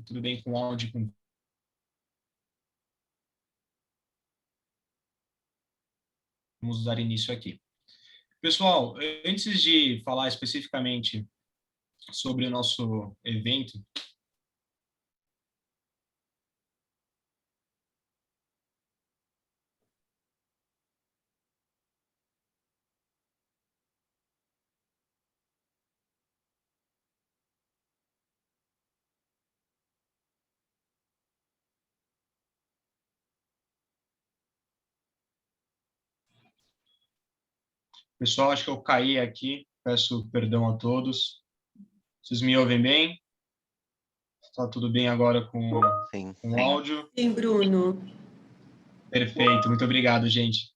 Tudo bem com o áudio? Vamos dar início aqui. Pessoal, antes de falar especificamente sobre o nosso evento, pessoal, acho que eu caí aqui, peço perdão a todos. Vocês me ouvem bem? Está tudo bem agora com o áudio? Sim, Bruno. Perfeito, muito obrigado, gente.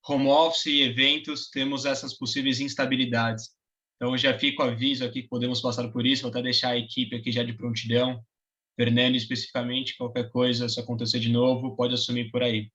Home office e eventos, temos essas possíveis instabilidades. Então, já fico aviso aqui que podemos passar por isso, vou até deixar a equipe aqui já de prontidão. Fernando, especificamente, qualquer coisa, se acontecer de novo, pode assumir por aí.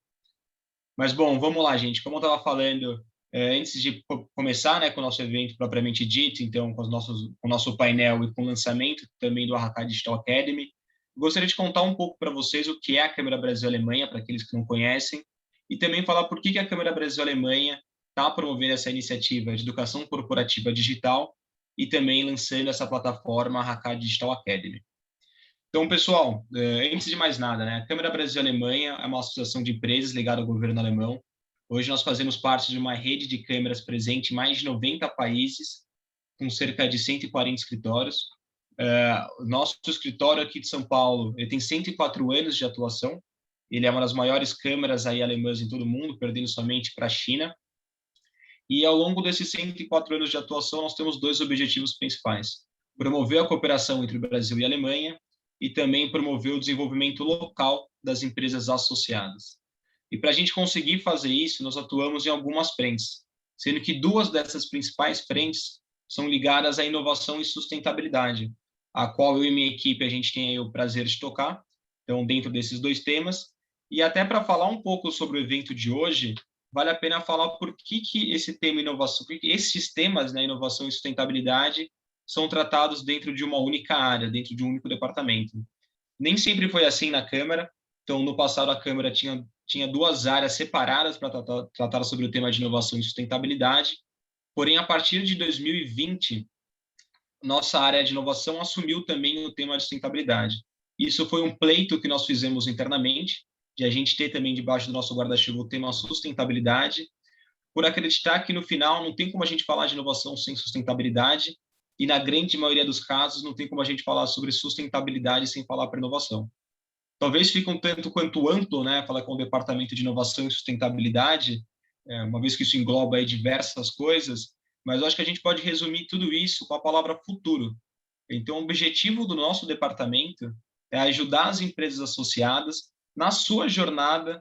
Mas, bom, vamos lá, gente. Como eu estava falando, antes de começar, né, com o nosso evento propriamente dito, então, com o nosso painel e com o lançamento também do Arraca Digital Academy, gostaria de contar um pouco para vocês o que é a Câmara Brasil-Alemanha, para aqueles que não conhecem, e também falar por que a Câmara Brasil-Alemanha está promovendo essa iniciativa de educação corporativa digital e também lançando essa plataforma Arraca Digital Academy. Então, pessoal, antes de mais nada, né, a Câmara Brasil-Alemanha é uma associação de empresas ligada ao governo alemão. Hoje nós fazemos parte de uma rede de câmaras presente em mais de 90 países, com cerca de 140 escritórios. Nosso escritório aqui de São Paulo, ele tem 104 anos de atuação. Ele é uma das maiores câmaras aí alemãs em todo o mundo, perdendo somente para a China. E ao longo desses 104 anos de atuação, nós temos dois objetivos principais: promover a cooperação entre o Brasil e a Alemanha e também promover o desenvolvimento local das empresas associadas. E para a gente conseguir fazer isso, nós atuamos em algumas frentes, sendo que duas dessas principais frentes são ligadas à inovação e sustentabilidade, a qual eu e minha equipe a gente tem aí o prazer de tocar, então dentro desses dois temas. E até para falar um pouco sobre o evento de hoje, vale a pena falar por que esse tema inovação, por que esses temas, né, inovação e sustentabilidade, são tratados dentro de uma única área, dentro de um único departamento. Nem sempre foi assim na Câmara. Então, no passado, a Câmara tinha duas áreas separadas para tratar sobre o tema de inovação e sustentabilidade. Porém, a partir de 2020, nossa área de inovação assumiu também o tema de sustentabilidade. Isso foi um pleito que nós fizemos internamente, de a gente ter também debaixo do nosso guarda-chuva o tema sustentabilidade, por acreditar que no final não tem como a gente falar de inovação sem sustentabilidade, e na grande maioria dos casos não tem como a gente falar sobre sustentabilidade sem falar para inovação. Talvez fique um tanto quanto amplo, né, falar com o Departamento de Inovação e Sustentabilidade, uma vez que isso engloba aí diversas coisas, mas eu acho que a gente pode resumir tudo isso com a palavra futuro. Então, o objetivo do nosso departamento é ajudar as empresas associadas na sua jornada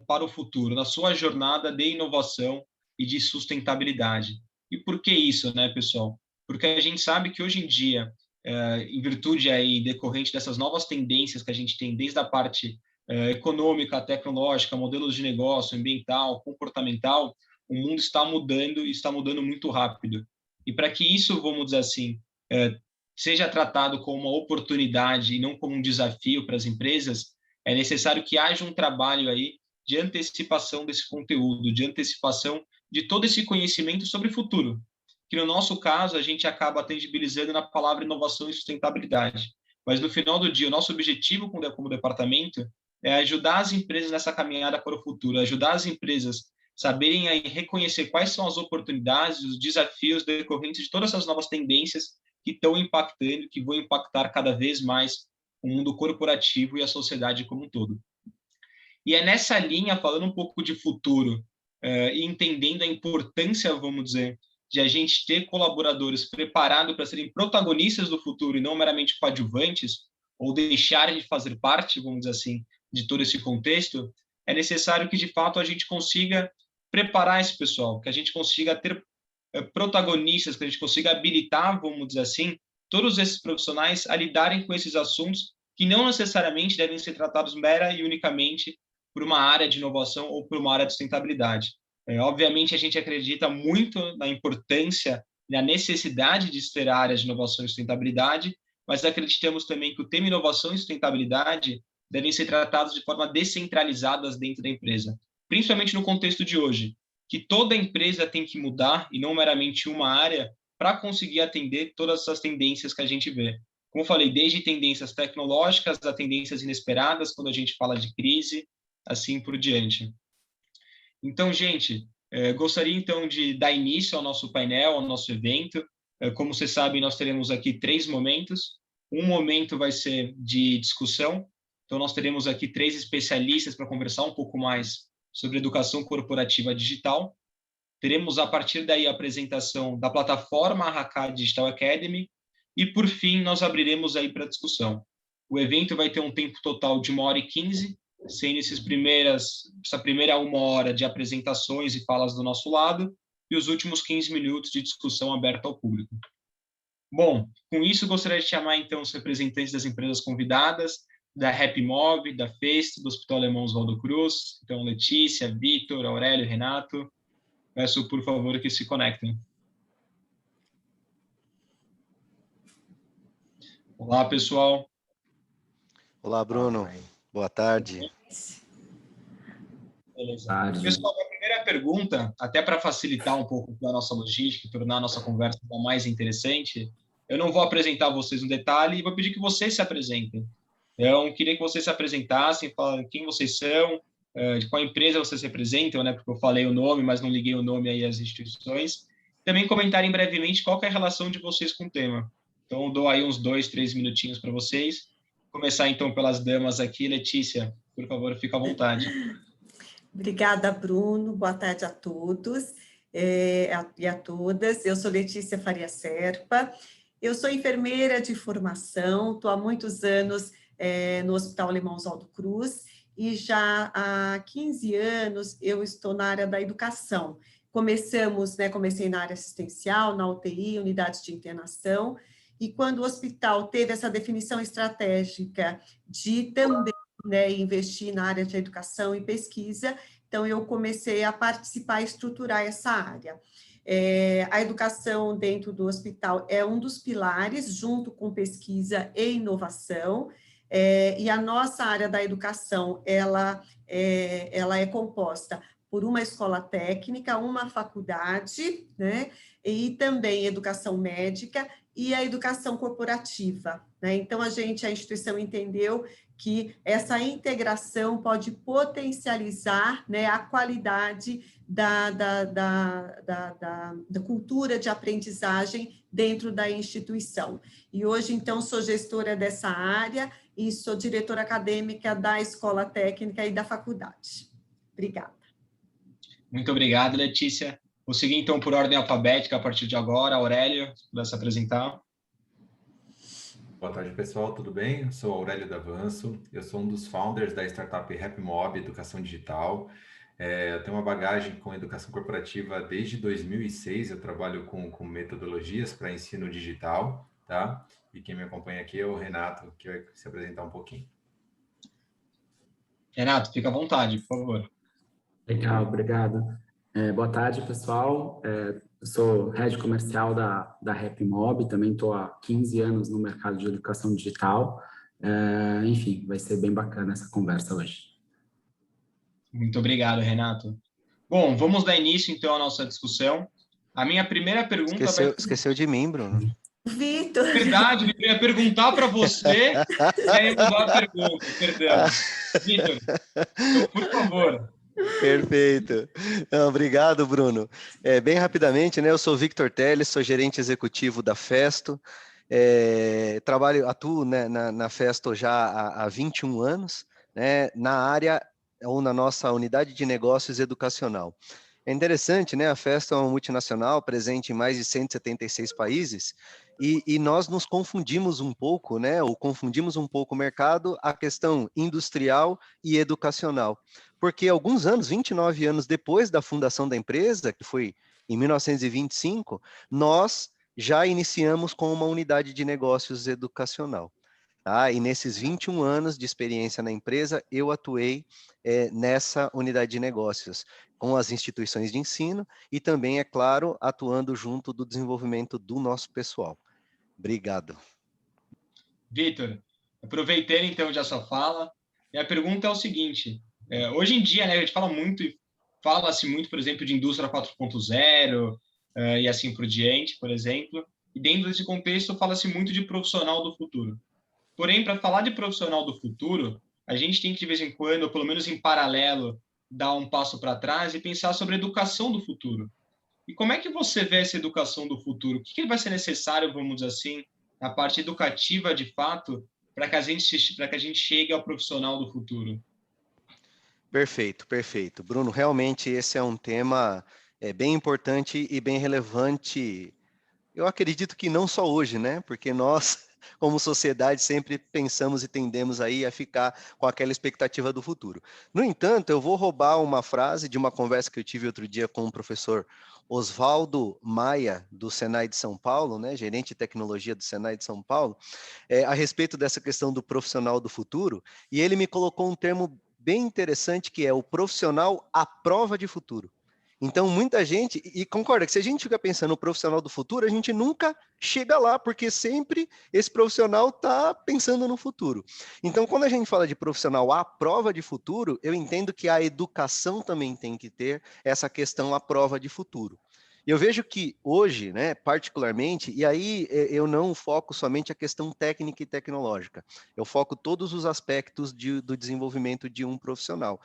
para o futuro, na sua jornada de inovação e de sustentabilidade. E por que isso, né, pessoal? Porque a gente sabe que hoje em dia, em virtude aí decorrente dessas novas tendências que a gente tem desde a parte econômica, tecnológica, modelos de negócio, ambiental, comportamental, o mundo está mudando e está mudando muito rápido. E para que isso, vamos dizer assim, seja tratado como uma oportunidade e não como um desafio para as empresas, é necessário que haja um trabalho aí de antecipação desse conteúdo, de antecipação de todo esse conhecimento sobre o futuro, que no nosso caso a gente acaba tangibilizando na palavra inovação e sustentabilidade. Mas no final do dia, o nosso objetivo como departamento é ajudar as empresas nessa caminhada para o futuro, ajudar as empresas saberem aí reconhecer quais são as oportunidades, os desafios decorrentes de todas essas novas tendências que estão impactando, que vão impactar cada vez mais o mundo corporativo e a sociedade como um todo. E é nessa linha, falando um pouco de futuro, e entendendo a importância, vamos dizer, de a gente ter colaboradores preparados para serem protagonistas do futuro e não meramente coadjuvantes, ou deixarem de fazer parte, vamos dizer assim, de todo esse contexto, é necessário que, de fato, a gente consiga preparar esse pessoal, que a gente consiga ter protagonistas, que a gente consiga habilitar, vamos dizer assim, todos esses profissionais a lidarem com esses assuntos que não necessariamente devem ser tratados mera e unicamente por uma área de inovação ou por uma área de sustentabilidade. Obviamente, a gente acredita muito na importância, na necessidade de ter áreas de inovação e sustentabilidade, mas acreditamos também que o tema inovação e sustentabilidade devem ser tratados de forma descentralizadas dentro da empresa, principalmente no contexto de hoje, que toda empresa tem que mudar e não meramente uma área para conseguir atender todas essas tendências que a gente vê. Como eu falei, desde tendências tecnológicas a tendências inesperadas, quando a gente fala de crise, assim por diante. Então, gente, gostaria então de dar início ao nosso painel, ao nosso evento. Como vocês sabem, nós teremos aqui 3 momentos. Um momento vai ser de discussão. Então, nós teremos aqui 3 especialistas para conversar um pouco mais sobre educação corporativa digital. Teremos, a partir daí, a apresentação da plataforma Hackad Digital Academy. E, por fim, nós abriremos aí para discussão. O evento vai ter um tempo total de 1h15, sendo essa primeira 1 hora de apresentações e falas do nosso lado, e os últimos 15 minutos de discussão aberta ao público. Bom, com isso, gostaria de chamar, então, os representantes das empresas convidadas, da HappyMob, da Festo, do Hospital Alemão Oswaldo Cruz. Então, Letícia, Vitor, Aurélio, Renato. Peço, por favor, que se conectem. Olá, pessoal. Olá, Bruno. Boa tarde. Beleza. Pessoal, a primeira pergunta, até para facilitar um pouco a nossa logística, tornar a nossa conversa mais interessante, eu não vou apresentar vocês no detalhe e vou pedir que vocês se apresentem. Então, queria que vocês se apresentassem, falem quem vocês são, de qual empresa vocês representam, né? Porque eu falei o nome, mas não liguei o nome aí às instituições. Também comentarem brevemente qual que é a relação de vocês com o tema. Então, dou aí uns 2, 3 minutinhos para vocês. Começar, então, pelas damas aqui. Letícia, por favor, fica à vontade. Obrigada, Bruno. Boa tarde a todos e a todas. Eu sou Letícia Faria Serpa. Eu sou enfermeira de formação, estou há muitos anos no Hospital Alemão Oswaldo Cruz e já há 15 anos eu estou na área da educação. Comecei na área assistencial, na UTI, unidade de internação, e quando o hospital teve essa definição estratégica de também investir na área de educação e pesquisa, então eu comecei a participar e estruturar essa área. A educação dentro do hospital é um dos pilares, junto com pesquisa e inovação, e a nossa área da educação, ela é composta por uma escola técnica, uma faculdade, né, e também educação médica e a educação corporativa, né? Então, a instituição entendeu que essa integração pode potencializar, né, a qualidade da cultura de aprendizagem dentro da instituição. E hoje, então, sou gestora dessa área e sou diretora acadêmica da Escola Técnica e da faculdade. Obrigada. Muito obrigado, Letícia. Vou seguir, então, por ordem alfabética a partir de agora. Aurélio, se puder se apresentar. Boa tarde, pessoal, tudo bem? Eu sou Aurélio D'Avanço, eu sou um dos founders da startup HappyMob Educação Digital. Eu tenho uma bagagem com educação corporativa desde 2006, eu trabalho com metodologias para ensino digital, tá? E quem me acompanha aqui é o Renato, que vai se apresentar um pouquinho. Renato, fica à vontade, por favor. Legal, obrigado. Boa tarde, pessoal. Eu sou head comercial da HappyMob, também estou há 15 anos no mercado de educação digital. Enfim, vai ser bem bacana essa conversa hoje. Muito obrigado, Renato. Bom, vamos dar início, então, à nossa discussão. A minha primeira pergunta Esqueceu de mim, Bruno. Vitor. Verdade, eu ia perguntar para você e aí mudar a pergunta, perdão. Vitor, então, por favor. Perfeito. Não, obrigado, Bruno. Bem rapidamente, né? Eu sou Victor Teles, sou gerente executivo da Festo. Atuo, né, na Festo já há 21 anos, né, na área ou na nossa unidade de negócios educacional. É interessante, né? A Festo é uma multinacional presente em mais de 176 países e nós nos confundimos um pouco, né? Ou confundimos um pouco o mercado, a questão industrial e educacional. Porque alguns anos, 29 anos depois da fundação da empresa, que foi em 1925, nós já iniciamos com uma unidade de negócios educacional. Tá? E nesses 21 anos de experiência na empresa, eu atuei nessa unidade de negócios, com as instituições de ensino e também, é claro, atuando junto do desenvolvimento do nosso pessoal. Obrigado. Vitor, aproveitando então já sua fala, e a pergunta é o seguinte, hoje em dia, né, a gente fala-se muito, por exemplo, de indústria 4.0 e assim por diante, por exemplo, e dentro desse contexto fala-se muito de profissional do futuro. Porém, para falar de profissional do futuro, a gente tem que, de vez em quando, ou pelo menos em paralelo, dar um passo para trás e pensar sobre a educação do futuro. E como é que você vê essa educação do futuro? O que vai ser necessário, vamos dizer assim, na parte educativa de fato, para que a gente chegue ao profissional do futuro? Perfeito, perfeito. Bruno, realmente esse é um tema bem importante e bem relevante. Eu acredito que não só hoje, né? Porque nós, como sociedade, sempre pensamos e tendemos aí a ficar com aquela expectativa do futuro. No entanto, eu vou roubar uma frase de uma conversa que eu tive outro dia com o professor Oswaldo Maia, do Senai de São Paulo, né? Gerente de tecnologia do Senai de São Paulo, a respeito dessa questão do profissional do futuro, e ele me colocou um termo bem interessante que é o profissional à prova de futuro. Então, muita gente, e concorda que se a gente fica pensando no profissional do futuro, a gente nunca chega lá, porque sempre esse profissional está pensando no futuro. Então, quando a gente fala de profissional à prova de futuro, eu entendo que a educação também tem que ter essa questão à prova de futuro. Eu vejo que hoje, né, particularmente, e aí eu não foco somente a questão técnica e tecnológica, eu foco todos os aspectos do desenvolvimento de um profissional.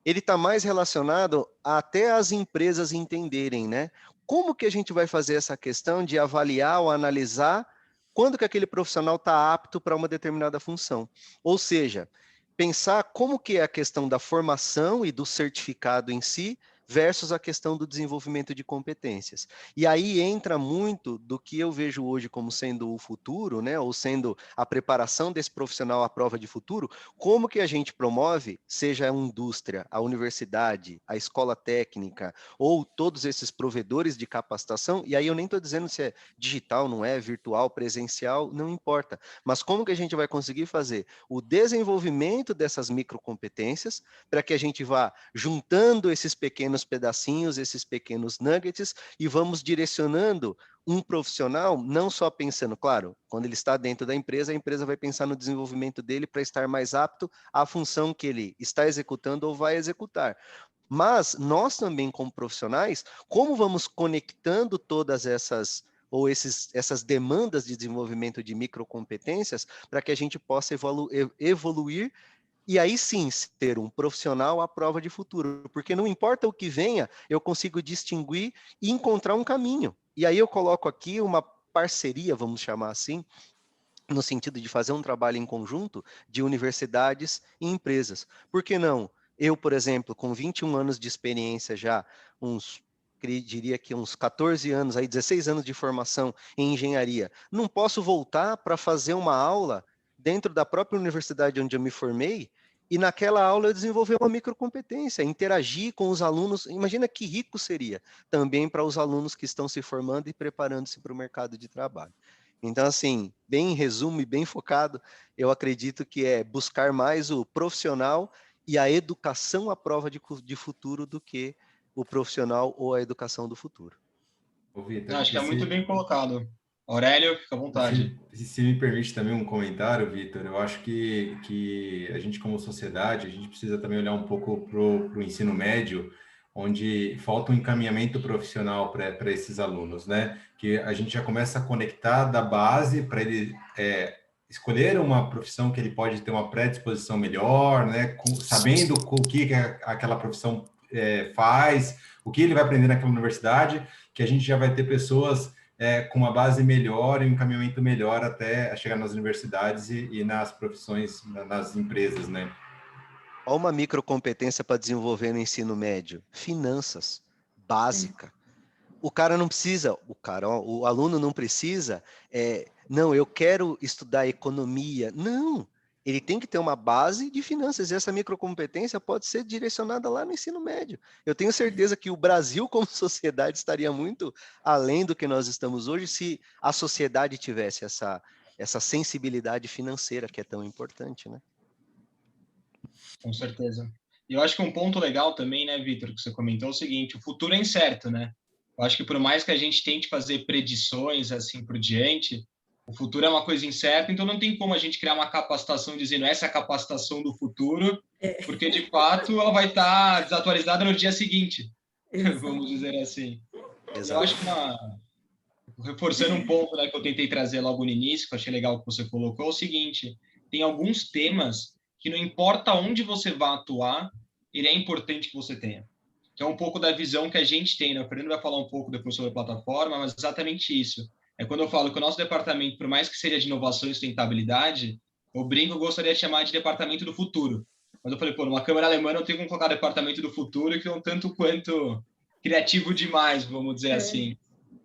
Ele está mais relacionado a até as empresas entenderem, né? Como que a gente vai fazer essa questão de avaliar ou analisar quando que aquele profissional está apto para uma determinada função? Ou seja, pensar como que é a questão da formação e do certificado em si versus a questão do desenvolvimento de competências. E aí entra muito do que eu vejo hoje como sendo o futuro, né, ou sendo a preparação desse profissional à prova de futuro, como que a gente promove, seja a indústria, a universidade, a escola técnica, ou todos esses provedores de capacitação, e aí eu nem estou dizendo se é digital, não é, virtual, presencial, não importa, mas como que a gente vai conseguir fazer o desenvolvimento dessas microcompetências para que a gente vá juntando esses pequenos pedacinhos, esses pequenos nuggets e vamos direcionando um profissional, não só pensando, claro, quando ele está dentro da empresa, a empresa vai pensar no desenvolvimento dele para estar mais apto à função que ele está executando ou vai executar. Mas nós também, como profissionais, como vamos conectando todas essas ou essas demandas de desenvolvimento de microcompetências para que a gente possa evoluir e aí sim ser um profissional à prova de futuro, porque não importa o que venha, eu consigo distinguir e encontrar um caminho. E aí eu coloco aqui uma parceria, vamos chamar assim, no sentido de fazer um trabalho em conjunto de universidades e empresas. Por que não? Eu, por exemplo, com 21 anos de experiência já, diria que uns 14 anos, aí 16 anos de formação em engenharia, não posso voltar para fazer uma aula dentro da própria universidade onde eu me formei e naquela aula eu desenvolver uma microcompetência, interagir com os alunos. Imagina que rico seria também para os alunos que estão se formando e preparando-se para o mercado de trabalho. Então, assim, bem em resumo e bem focado, eu acredito que é buscar mais o profissional e a educação à prova de futuro do que o profissional ou a educação do futuro. Ô, Vitor, Acho que é muito bem colocado. Aurélio, fica à vontade. Se me permite também um comentário, Vitor, eu acho que a gente, como sociedade, a gente precisa também olhar um pouco para o ensino médio, onde falta um encaminhamento profissional para esses alunos, né? Que a gente já começa a conectar da base para ele escolher uma profissão que ele pode ter uma predisposição melhor, né? Sabendo o que aquela profissão faz, o que ele vai aprender naquela universidade, que a gente já vai ter pessoas com uma base melhor e um encaminhamento melhor até chegar nas universidades e nas profissões, nas empresas, né? Olha uma microcompetência para desenvolver no ensino médio. Finanças, básica. O cara não precisa, o aluno não precisa, não, eu quero estudar economia. Não, ele tem que ter uma base de finanças, e essa microcompetência pode ser direcionada lá no ensino médio. Eu tenho certeza que o Brasil, como sociedade, estaria muito além do que nós estamos hoje se a sociedade tivesse essa sensibilidade financeira que é tão importante, né? Com certeza. E eu acho que um ponto legal também, né, Vitor, que você comentou é o seguinte, o futuro é incerto, né? Eu acho que por mais que a gente tente fazer predições assim por diante, O futuro é uma coisa incerta, então não tem como a gente criar uma capacitação dizendo essa é a capacitação do futuro, porque, de fato, ela vai estar desatualizada no dia seguinte, vamos dizer assim. Eu acho que reforçando um ponto, né, que eu tentei trazer logo no início, que eu achei legal que você colocou, é o seguinte: tem alguns temas que não importa onde você vá atuar, ele é importante que você tenha. Que é um pouco da visão que a gente tem, né? O Fernando vai falar um pouco depois sobre a plataforma, mas exatamente isso. É quando eu falo que o nosso departamento, por mais que seja de inovação e sustentabilidade, eu brinco, eu gostaria de chamar de departamento do futuro. Mas eu falei, pô, numa câmera alemã não tem como colocar departamento do futuro, que é um tanto quanto criativo demais, vamos dizer assim.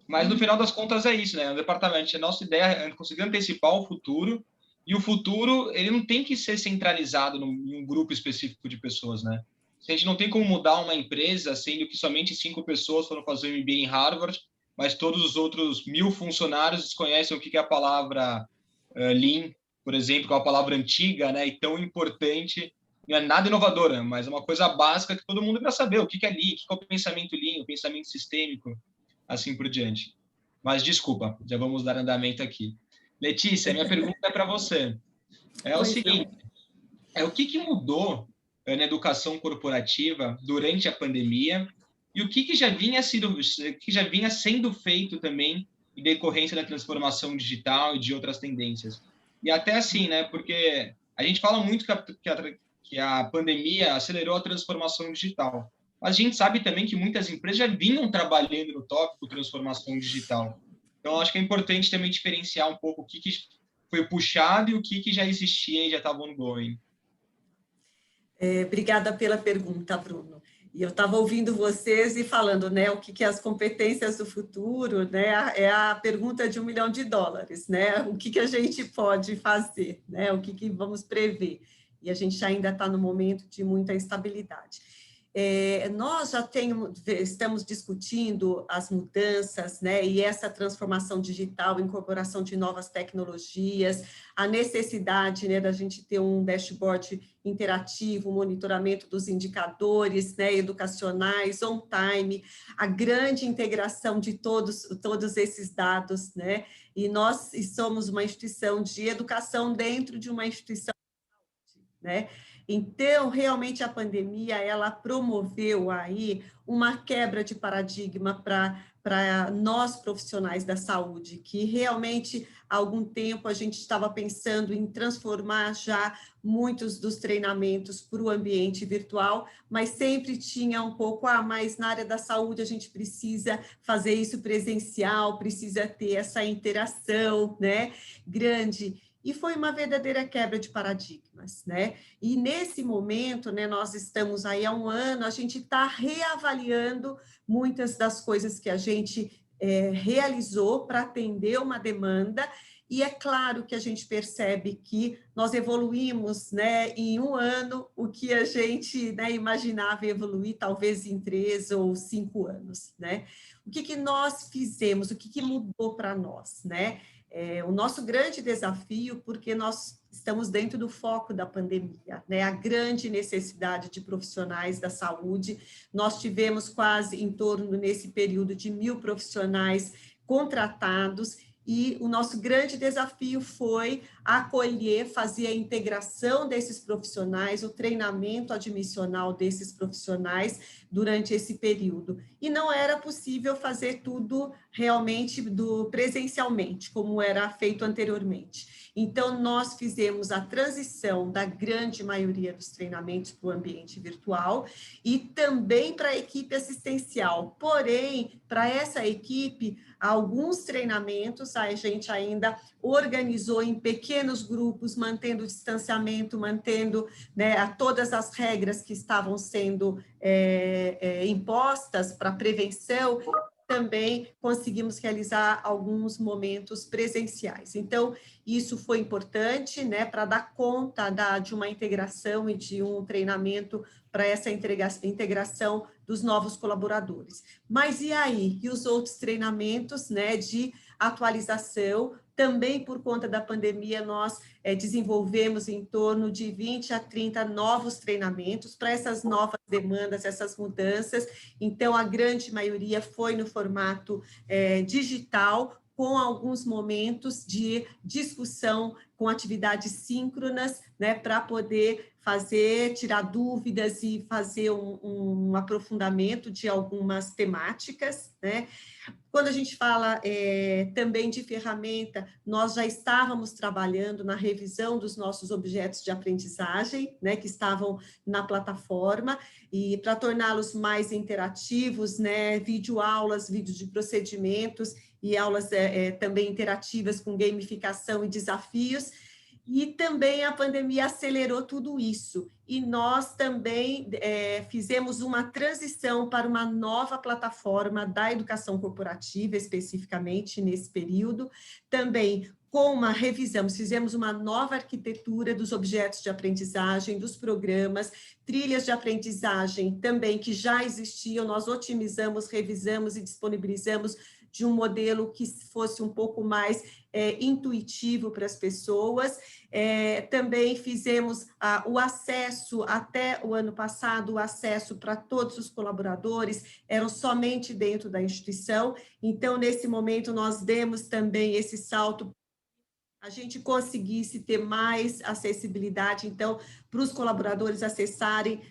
Mas no final das contas é isso, né? O departamento, a nossa ideia é conseguir antecipar o futuro, e o futuro, ele não tem que ser centralizado em um grupo específico de pessoas, né? A gente não tem como mudar uma empresa sendo que somente 5 pessoas foram fazer o MBA em Harvard, mas todos os outros 1.000 funcionários desconhecem o que é a palavra Lean, por exemplo, que é uma palavra antiga, né? E tão importante, não é nada inovadora, mas é uma coisa básica que todo mundo vai saber o que é Lean, o que é o pensamento Lean, o pensamento sistêmico, assim por diante. Mas desculpa, já vamos dar andamento aqui. Letícia, minha pergunta é para você. É o seguinte, o que mudou na educação corporativa durante a pandemia e o que já vinha sendo feito também em decorrência da transformação digital e de outras tendências? E até assim, né? Porque a gente fala muito que a pandemia acelerou a transformação digital, mas a gente sabe também que muitas empresas já vinham trabalhando no tópico transformação digital. Então, acho que é importante também diferenciar um pouco o que foi puxado e o que já existia e já estava ongoing. Obrigada pela pergunta, Bruno. E eu estava ouvindo vocês e falando, né, o que as competências do futuro, né, é a pergunta de $1 milhão, né, o que a gente pode fazer, né, o que vamos prever. E a gente ainda está no momento de muita instabilidade. Nós já estamos discutindo as mudanças, né, e essa transformação digital, incorporação de novas tecnologias, a necessidade, né, da gente ter um dashboard interativo, monitoramento dos indicadores, né, educacionais, on time, a grande integração de todos esses dados, né, e nós somos uma instituição de educação dentro de uma instituição, né? Então, realmente, a pandemia, ela promoveu aí uma quebra de paradigma para nós profissionais da saúde, que realmente, há algum tempo, a gente estava pensando em transformar já muitos dos treinamentos para o ambiente virtual, mas sempre tinha um pouco, mas na área da saúde a gente precisa fazer isso presencial, precisa ter essa interação, né, grande. E foi uma verdadeira quebra de paradigmas, né? E nesse momento, né, nós estamos aí há 1 ano, a gente está reavaliando muitas das coisas que a gente realizou para atender uma demanda, e é claro que a gente percebe que nós evoluímos, né, em 1 ano o que a gente, né, imaginava evoluir talvez em 3 ou 5 anos, né? O que nós fizemos, o que mudou para nós, né? O nosso grande desafio, porque nós estamos dentro do foco da pandemia, né? A grande necessidade de profissionais da saúde. Nós tivemos quase em torno, nesse período, de 1.000 profissionais contratados, e o nosso grande desafio foi acolher, fazer a integração desses profissionais, o treinamento admissional desses profissionais durante esse período. E não era possível fazer tudo realmente presencialmente, como era feito anteriormente. Então, nós fizemos a transição da grande maioria dos treinamentos para o ambiente virtual e também para a equipe assistencial. Porém, para essa equipe, alguns treinamentos a gente ainda organizou em pequenos grupos, mantendo o distanciamento, mantendo, né, todas as regras que estavam sendo impostas para prevenção. Também conseguimos realizar alguns momentos presenciais. Então, isso foi importante, né, para dar conta de uma integração e de um treinamento para essa integração dos novos colaboradores. Mas e aí? E os outros treinamentos, né, de atualização? Também por conta da pandemia, nós desenvolvemos em torno de 20 a 30 novos treinamentos para essas novas demandas, essas mudanças. Então, a grande maioria foi no formato digital, com alguns momentos de discussão com atividades síncronas, né, para poder tirar dúvidas e fazer um aprofundamento de algumas temáticas, né? Quando a gente fala também de ferramenta, nós já estávamos trabalhando na revisão dos nossos objetos de aprendizagem, né, que estavam na plataforma, e para torná-los mais interativos, né, videoaulas, vídeos de procedimentos e aulas também interativas com gamificação e desafios. E também a pandemia acelerou tudo isso. E nós também fizemos uma transição para uma nova plataforma da educação corporativa, especificamente nesse período. Também com uma revisão, fizemos uma nova arquitetura dos objetos de aprendizagem, dos programas, trilhas de aprendizagem também que já existiam, nós otimizamos, revisamos e disponibilizamos de um modelo que fosse um pouco mais intuitivo para as pessoas. Também fizemos o acesso, até o ano passado, o acesso para todos os colaboradores, eram somente dentro da instituição. Então, nesse momento, nós demos também esse salto, a gente conseguisse ter mais acessibilidade, então, para os colaboradores acessarem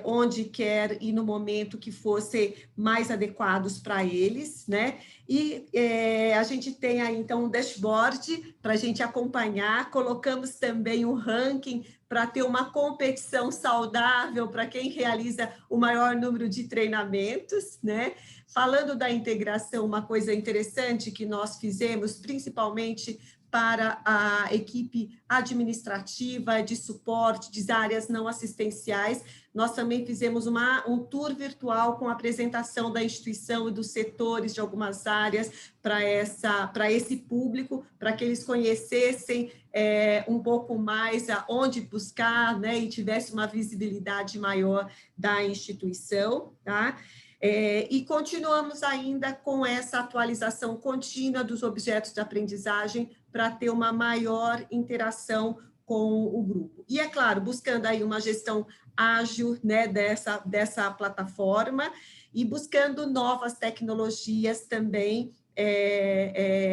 onde quer e no momento que fossem mais adequados para eles, né? E a gente tem aí, então, um dashboard para a gente acompanhar, colocamos também um ranking para ter uma competição saudável para quem realiza o maior número de treinamentos, né? Falando da integração, uma coisa interessante que nós fizemos, principalmente para a equipe administrativa, de suporte, de áreas não assistenciais. Nós também fizemos um tour virtual com a apresentação da instituição e dos setores de algumas áreas para esse público, para que eles conhecessem um pouco mais aonde buscar, né, e tivesse uma visibilidade maior da instituição, tá? E continuamos ainda com essa atualização contínua dos objetos de aprendizagem para ter uma maior interação com o grupo. E, é claro, buscando aí uma gestão ágil, né, dessa plataforma e buscando novas tecnologias também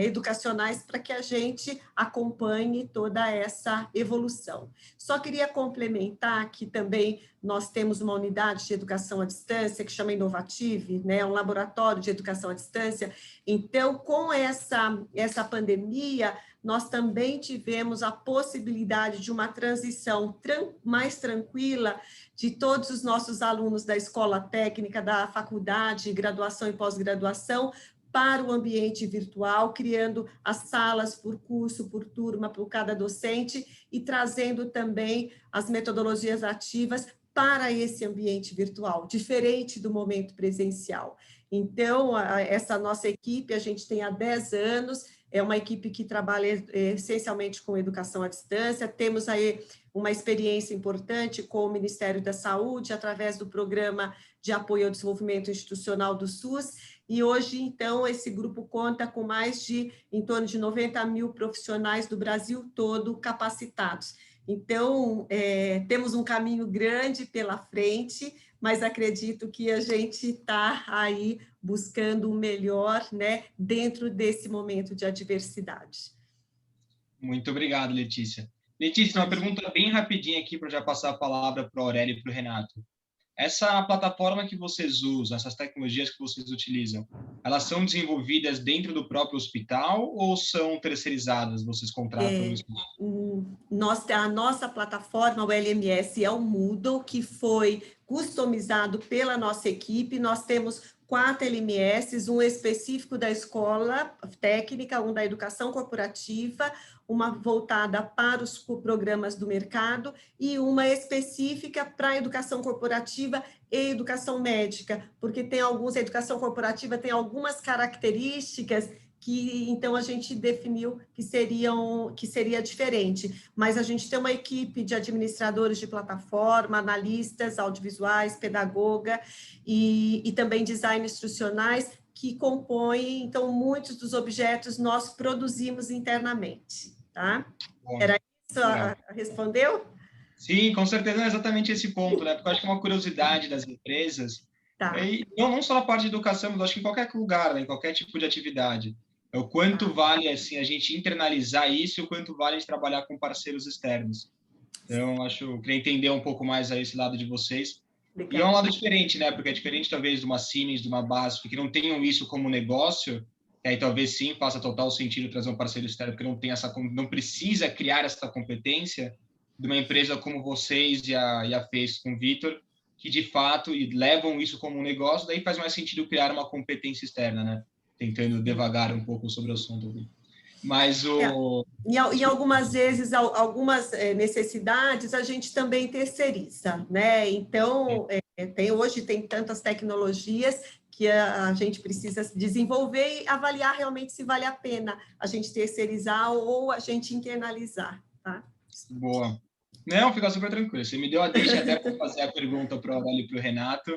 educacionais para que a gente acompanhe toda essa evolução. Só queria complementar que também nós temos uma unidade de educação à distância que chama Inovative, né, um laboratório de educação à distância. Então, com essa pandemia, nós também tivemos a possibilidade de uma transição mais tranquila de todos os nossos alunos da escola técnica, da faculdade, graduação e pós-graduação, para o ambiente virtual, criando as salas por curso, por turma, por cada docente, e trazendo também as metodologias ativas para esse ambiente virtual, diferente do momento presencial. Então, essa nossa equipe, a gente tem há 10 anos, é uma equipe que trabalha essencialmente com educação à distância, temos aí uma experiência importante com o Ministério da Saúde, através do Programa de Apoio ao Desenvolvimento Institucional do SUS, e hoje, então, esse grupo conta com mais de, em torno de 90 mil profissionais do Brasil todo capacitados. Então, temos um caminho grande pela frente, mas acredito que a gente está aí buscando o melhor, né, dentro desse momento de adversidade. Muito obrigado, Letícia. Letícia, uma pergunta bem rapidinha aqui para já passar a palavra para o Aurélio e para o Renato. Essa plataforma que vocês usam, essas tecnologias que vocês utilizam, elas são desenvolvidas dentro do próprio hospital ou são terceirizadas? Vocês contratam isso? A nossa plataforma, o LMS, é o Moodle, que foi customizado pela nossa equipe. Nós temos 4 LMS, um específico da escola técnica, um da educação corporativa, uma voltada para os programas do mercado e uma específica para a educação corporativa e educação médica, porque a educação corporativa tem algumas características que, então, a gente definiu que seria diferente, mas a gente tem uma equipe de administradores de plataforma, analistas audiovisuais, pedagoga e também design instrucionais, que compõem, então, muitos dos objetos nós produzimos internamente, tá? Bom, era isso? Respondeu? Sim, com certeza é exatamente esse ponto, né? Porque eu acho que é uma curiosidade das empresas, tá. E não só na parte de educação, mas acho que em qualquer lugar, né? Em qualquer tipo de atividade. O quanto vale assim a gente internalizar isso e o quanto vale a gente trabalhar com parceiros externos. Então, eu queria entender um pouco mais aí esse lado de vocês. Legal. E é um lado diferente, né? Porque é diferente, talvez, de uma Siemens, de uma BASF, que não tenham isso como negócio, e aí talvez sim faça total sentido trazer um parceiro externo, porque não precisa criar essa competência de uma empresa como vocês e a fez com o Vitor, que de fato levam isso como um negócio, daí faz mais sentido criar uma competência externa, né? Tentando devagar um pouco sobre o assunto aqui. Mas em algumas vezes, algumas necessidades, a gente também terceiriza, né? Então, hoje tem tantas tecnologias que a gente precisa desenvolver e avaliar realmente se vale a pena a gente terceirizar ou a gente internalizar, tá? Boa. Não, fica super tranquilo. Você me deu a deixa até para fazer a pergunta para o Aurélio e para o Renato.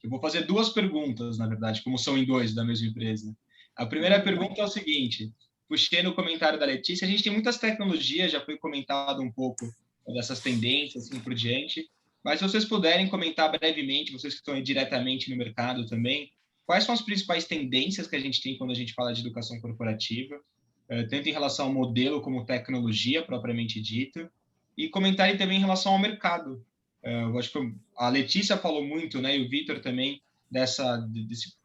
Eu vou fazer 2 perguntas, na verdade, como são em 2 da mesma empresa. A primeira pergunta é o seguinte: puxei no comentário da Letícia, a gente tem muitas tecnologias, já foi comentado um pouco dessas tendências, assim por diante, mas se vocês puderem comentar brevemente, vocês que estão aí diretamente no mercado também, quais são as principais tendências que a gente tem quando a gente fala de educação corporativa, tanto em relação ao modelo como tecnologia propriamente dita, e comentarem também em relação ao mercado. Eu acho que a Letícia falou muito, né, e o Vitor também, desse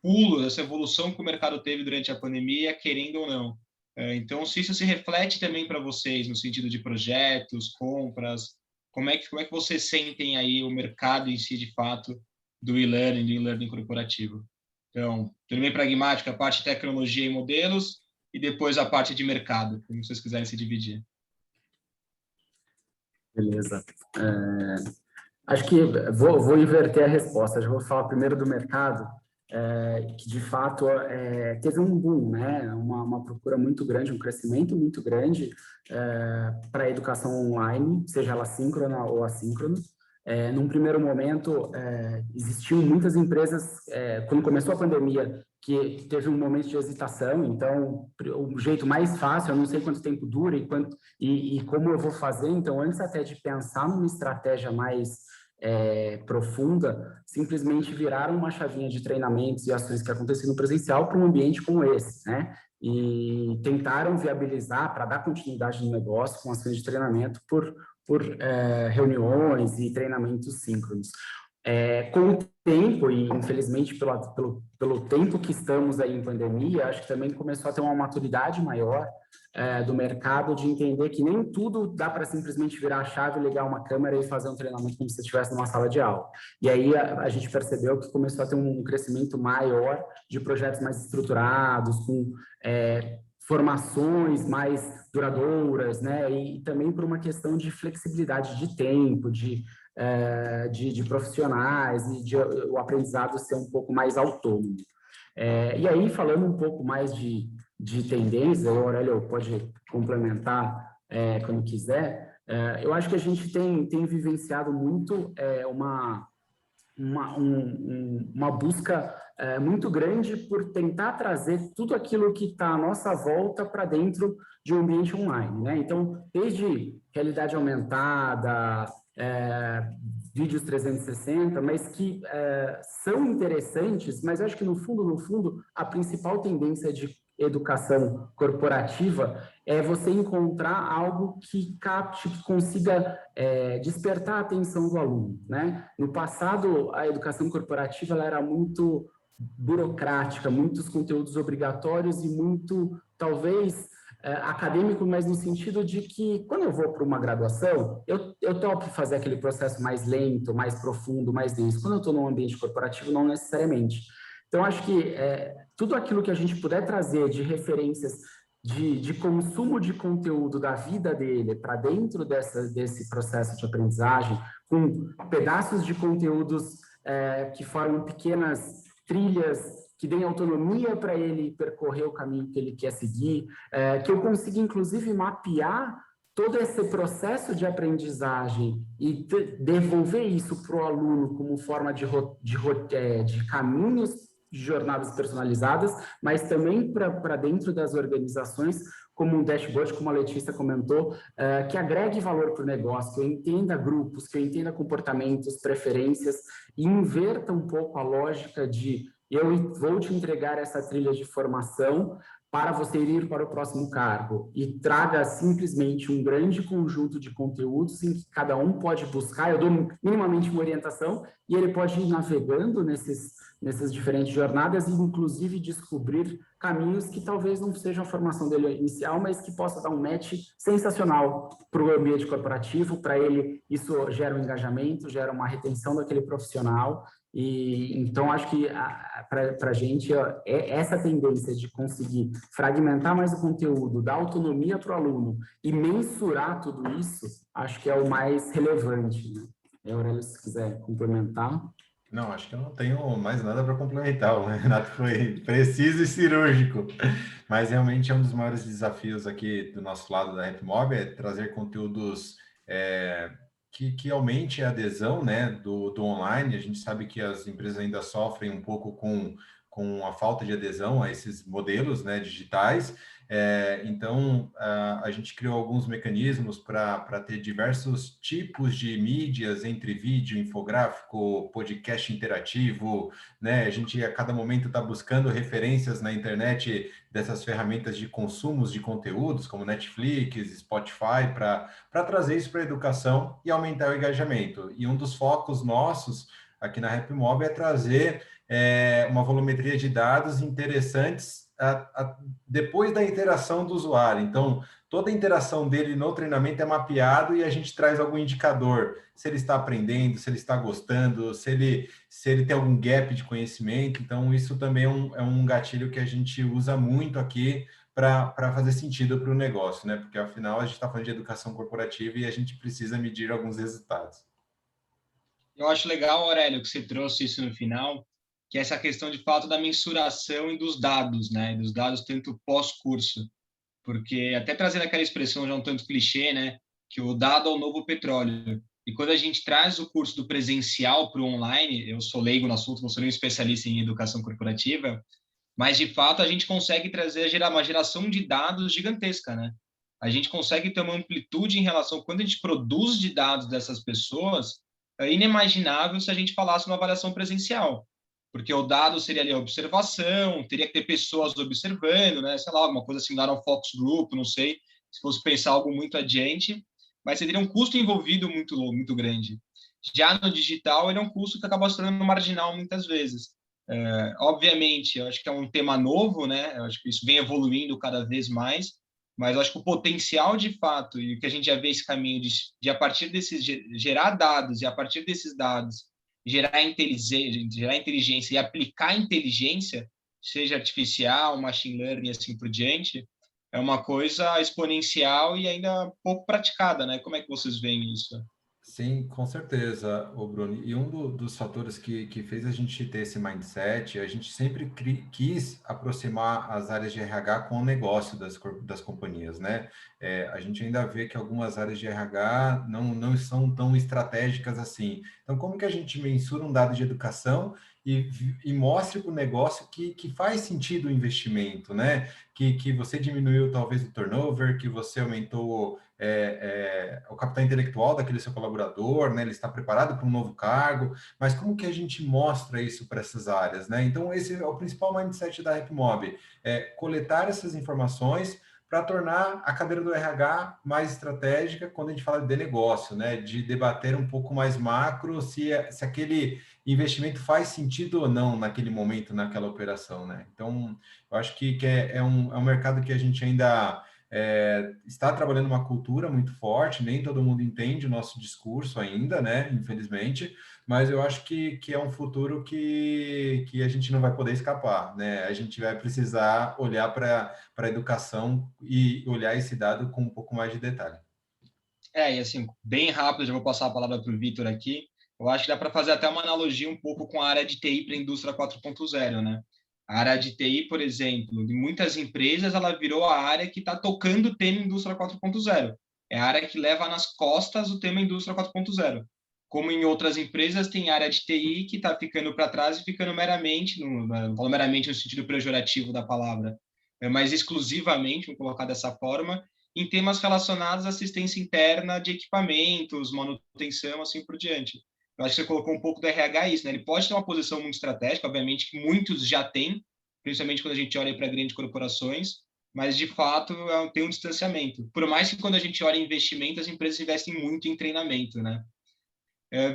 pulo, dessa evolução que o mercado teve durante a pandemia, querendo ou não. Então, se isso se reflete também para vocês, no sentido de projetos, compras, como é que vocês sentem aí o mercado em si, de fato, do e-learning corporativo? Então, tudo bem pragmático, a parte de tecnologia e modelos, e depois a parte de mercado, como vocês quiserem se dividir. Beleza. Acho que vou inverter a resposta. Já vou falar primeiro do mercado, que de fato teve um boom, né? Uma procura muito grande, um crescimento muito grande para a educação online, seja ela síncrona ou assíncrona. Num primeiro momento, existiam muitas empresas, quando começou a pandemia, que teve um momento de hesitação. Então, o jeito mais fácil, eu não sei quanto tempo dura e como eu vou fazer. Então, antes até de pensar numa estratégia mais profunda, simplesmente viraram uma chavinha de treinamentos e ações que aconteciam no presencial para um ambiente como esse, né? E tentaram viabilizar para dar continuidade no negócio com ações de treinamento por reuniões e treinamentos síncronos. Com o tempo, e infelizmente pelo tempo que estamos aí em pandemia, acho que também começou a ter uma maturidade maior do mercado de entender que nem tudo dá para simplesmente virar a chave, ligar uma câmera e fazer um treinamento como se você estivesse numa sala de aula. E aí a gente percebeu que começou a ter um crescimento maior de projetos mais estruturados, com formações mais duradouras, né? E também por uma questão de flexibilidade de tempo, de profissionais e de o aprendizado ser um pouco mais autônomo. E aí, falando um pouco mais de tendência, o Aurélio pode complementar quando quiser, eu acho que a gente tem vivenciado muito uma busca muito grande por tentar trazer tudo aquilo que está à nossa volta para dentro de um ambiente online, né? Então, desde realidade aumentada, vídeos 360, mas que são interessantes, mas eu acho que no fundo, a principal tendência de educação corporativa é você encontrar algo que capte, que consiga despertar a atenção do aluno, né? No passado, a educação corporativa ela era muito burocrática, muitos conteúdos obrigatórios e muito, talvez, acadêmico, mas no sentido de que, quando eu vou para uma graduação, eu topo fazer aquele processo mais lento, mais profundo, mais denso. Quando eu estou num ambiente corporativo, não necessariamente. Então, acho que tudo aquilo que a gente puder trazer de referências de consumo de conteúdo da vida dele para dentro desse processo de aprendizagem, com pedaços de conteúdos que formam pequenas trilhas que deem autonomia para ele percorrer o caminho que ele quer seguir, que eu consiga, inclusive, mapear todo esse processo de aprendizagem e devolver isso para o aluno como forma de caminhos, de jornadas personalizadas, mas também para dentro das organizações, como um dashboard, como a Letícia comentou, que agregue valor para o negócio, que eu entenda grupos, que eu entenda comportamentos, preferências, e inverta um pouco a lógica de eu vou te entregar essa trilha de formação para você ir para o próximo cargo e traga simplesmente um grande conjunto de conteúdos em que cada um pode buscar, eu dou minimamente uma orientação e ele pode ir navegando nessas diferentes jornadas e inclusive descobrir caminhos que talvez não sejam a formação dele inicial, mas que possa dar um match sensacional para o ambiente corporativo, para ele isso gera um engajamento, gera uma retenção daquele profissional. E então acho que para a gente essa tendência de conseguir fragmentar mais o conteúdo, dar autonomia para o aluno e mensurar tudo isso, acho que é o mais relevante, né? Aurélio, se quiser complementar. Não, acho que eu não tenho mais nada para complementar. O Renato foi preciso e cirúrgico. Mas realmente é um dos maiores desafios aqui do nosso lado da RapMob, é trazer conteúdos que aumente a adesão, né, do online. A gente sabe que as empresas ainda sofrem um pouco com a falta de adesão a esses modelos, né, digitais. Então, a gente criou alguns mecanismos para ter diversos tipos de mídias, entre vídeo, infográfico, podcast interativo, né? A gente, a cada momento, está buscando referências na internet dessas ferramentas de consumos de conteúdos, como Netflix, Spotify, para trazer isso para a educação e aumentar o engajamento. E um dos focos nossos aqui na RapMob é trazer uma volumetria de dados interessantes depois da interação do usuário. Então, toda a interação dele no treinamento é mapeado e a gente traz algum indicador, se ele está aprendendo, se ele está gostando, se ele tem algum gap de conhecimento. Então, isso também é um gatilho que a gente usa muito aqui para fazer sentido para o negócio, né? Porque, afinal, a gente está falando de educação corporativa e a gente precisa medir alguns resultados. Eu acho legal, Aurélio, que você trouxe isso no final, que é essa questão de fato da mensuração e dos dados, né? Dos dados tanto pós-curso, porque até trazendo aquela expressão já um tanto clichê, né? Que o dado é o novo petróleo. E quando a gente traz o curso do presencial para o online, eu sou leigo no assunto, não sou nenhum especialista em educação corporativa, mas de fato a gente consegue trazer uma geração de dados gigantesca, né? A gente consegue ter uma amplitude em relação quando a gente produz de dados dessas pessoas, é inimaginável se a gente falasse numa avaliação presencial, porque o dado seria ali a observação, teria que ter pessoas observando, né? Sei lá, alguma coisa similar ao focus group, não sei, se fosse pensar algo muito adiante, mas teria um custo envolvido muito grande. Já no digital, ele é um custo que acaba se tornando marginal muitas vezes. Obviamente, eu acho que é um tema novo, né? Eu acho que isso vem evoluindo cada vez mais, mas eu acho que o potencial de fato, e o que a gente já vê esse caminho de a partir desses, gerar dados, e a partir desses dados, gerar inteligência e aplicar inteligência, seja artificial, machine learning e assim por diante, é uma coisa exponencial e ainda pouco praticada, né? Como é que vocês veem isso? Sim, com certeza, ô Bruno. E dos fatores que fez a gente ter esse mindset, a gente sempre quis aproximar as áreas de RH com o negócio das companhias, né? A gente ainda vê que algumas áreas de RH não são tão estratégicas assim. Então, como que a gente mensura um dado de educação e mostre para o negócio que faz sentido o investimento, né? Que você diminuiu talvez o turnover, que você aumentou o capital intelectual daquele seu colaborador, né? Ele está preparado para um novo cargo, mas como que a gente mostra isso para essas áreas, né? Então, esse é o principal mindset da RapMob, coletar essas informações para tornar a cadeira do RH mais estratégica quando a gente fala de negócio, né? De debater um pouco mais macro se aquele investimento faz sentido ou não naquele momento, naquela operação, né? Então, eu acho que é um mercado que a gente ainda está trabalhando uma cultura muito forte, nem todo mundo entende o nosso discurso ainda, né? Infelizmente, mas eu acho que é um futuro que a gente não vai poder escapar, né? A gente vai precisar olhar para a educação e olhar esse dado com um pouco mais de detalhe. E assim, bem rápido, já vou passar a palavra para o Vitor aqui. Eu acho que dá para fazer até uma analogia um pouco com a área de TI para a indústria 4.0, né? A área de TI, por exemplo, de muitas empresas, ela virou a área que está tocando o tema indústria 4.0. É a área que leva nas costas o tema indústria 4.0. Como em outras empresas, tem área de TI que está ficando para trás e ficando meramente, não falo meramente no sentido pejorativo da palavra, mas exclusivamente, vamos colocar dessa forma, em temas relacionados à assistência interna de equipamentos, manutenção, assim por diante. Eu acho que você colocou um pouco do RH isso, né? Ele pode ter uma posição muito estratégica, obviamente que muitos já têm, principalmente quando a gente olha para grandes corporações, mas, de fato, tem um distanciamento. Por mais que quando a gente olha em investimento, as empresas investem muito em treinamento, né?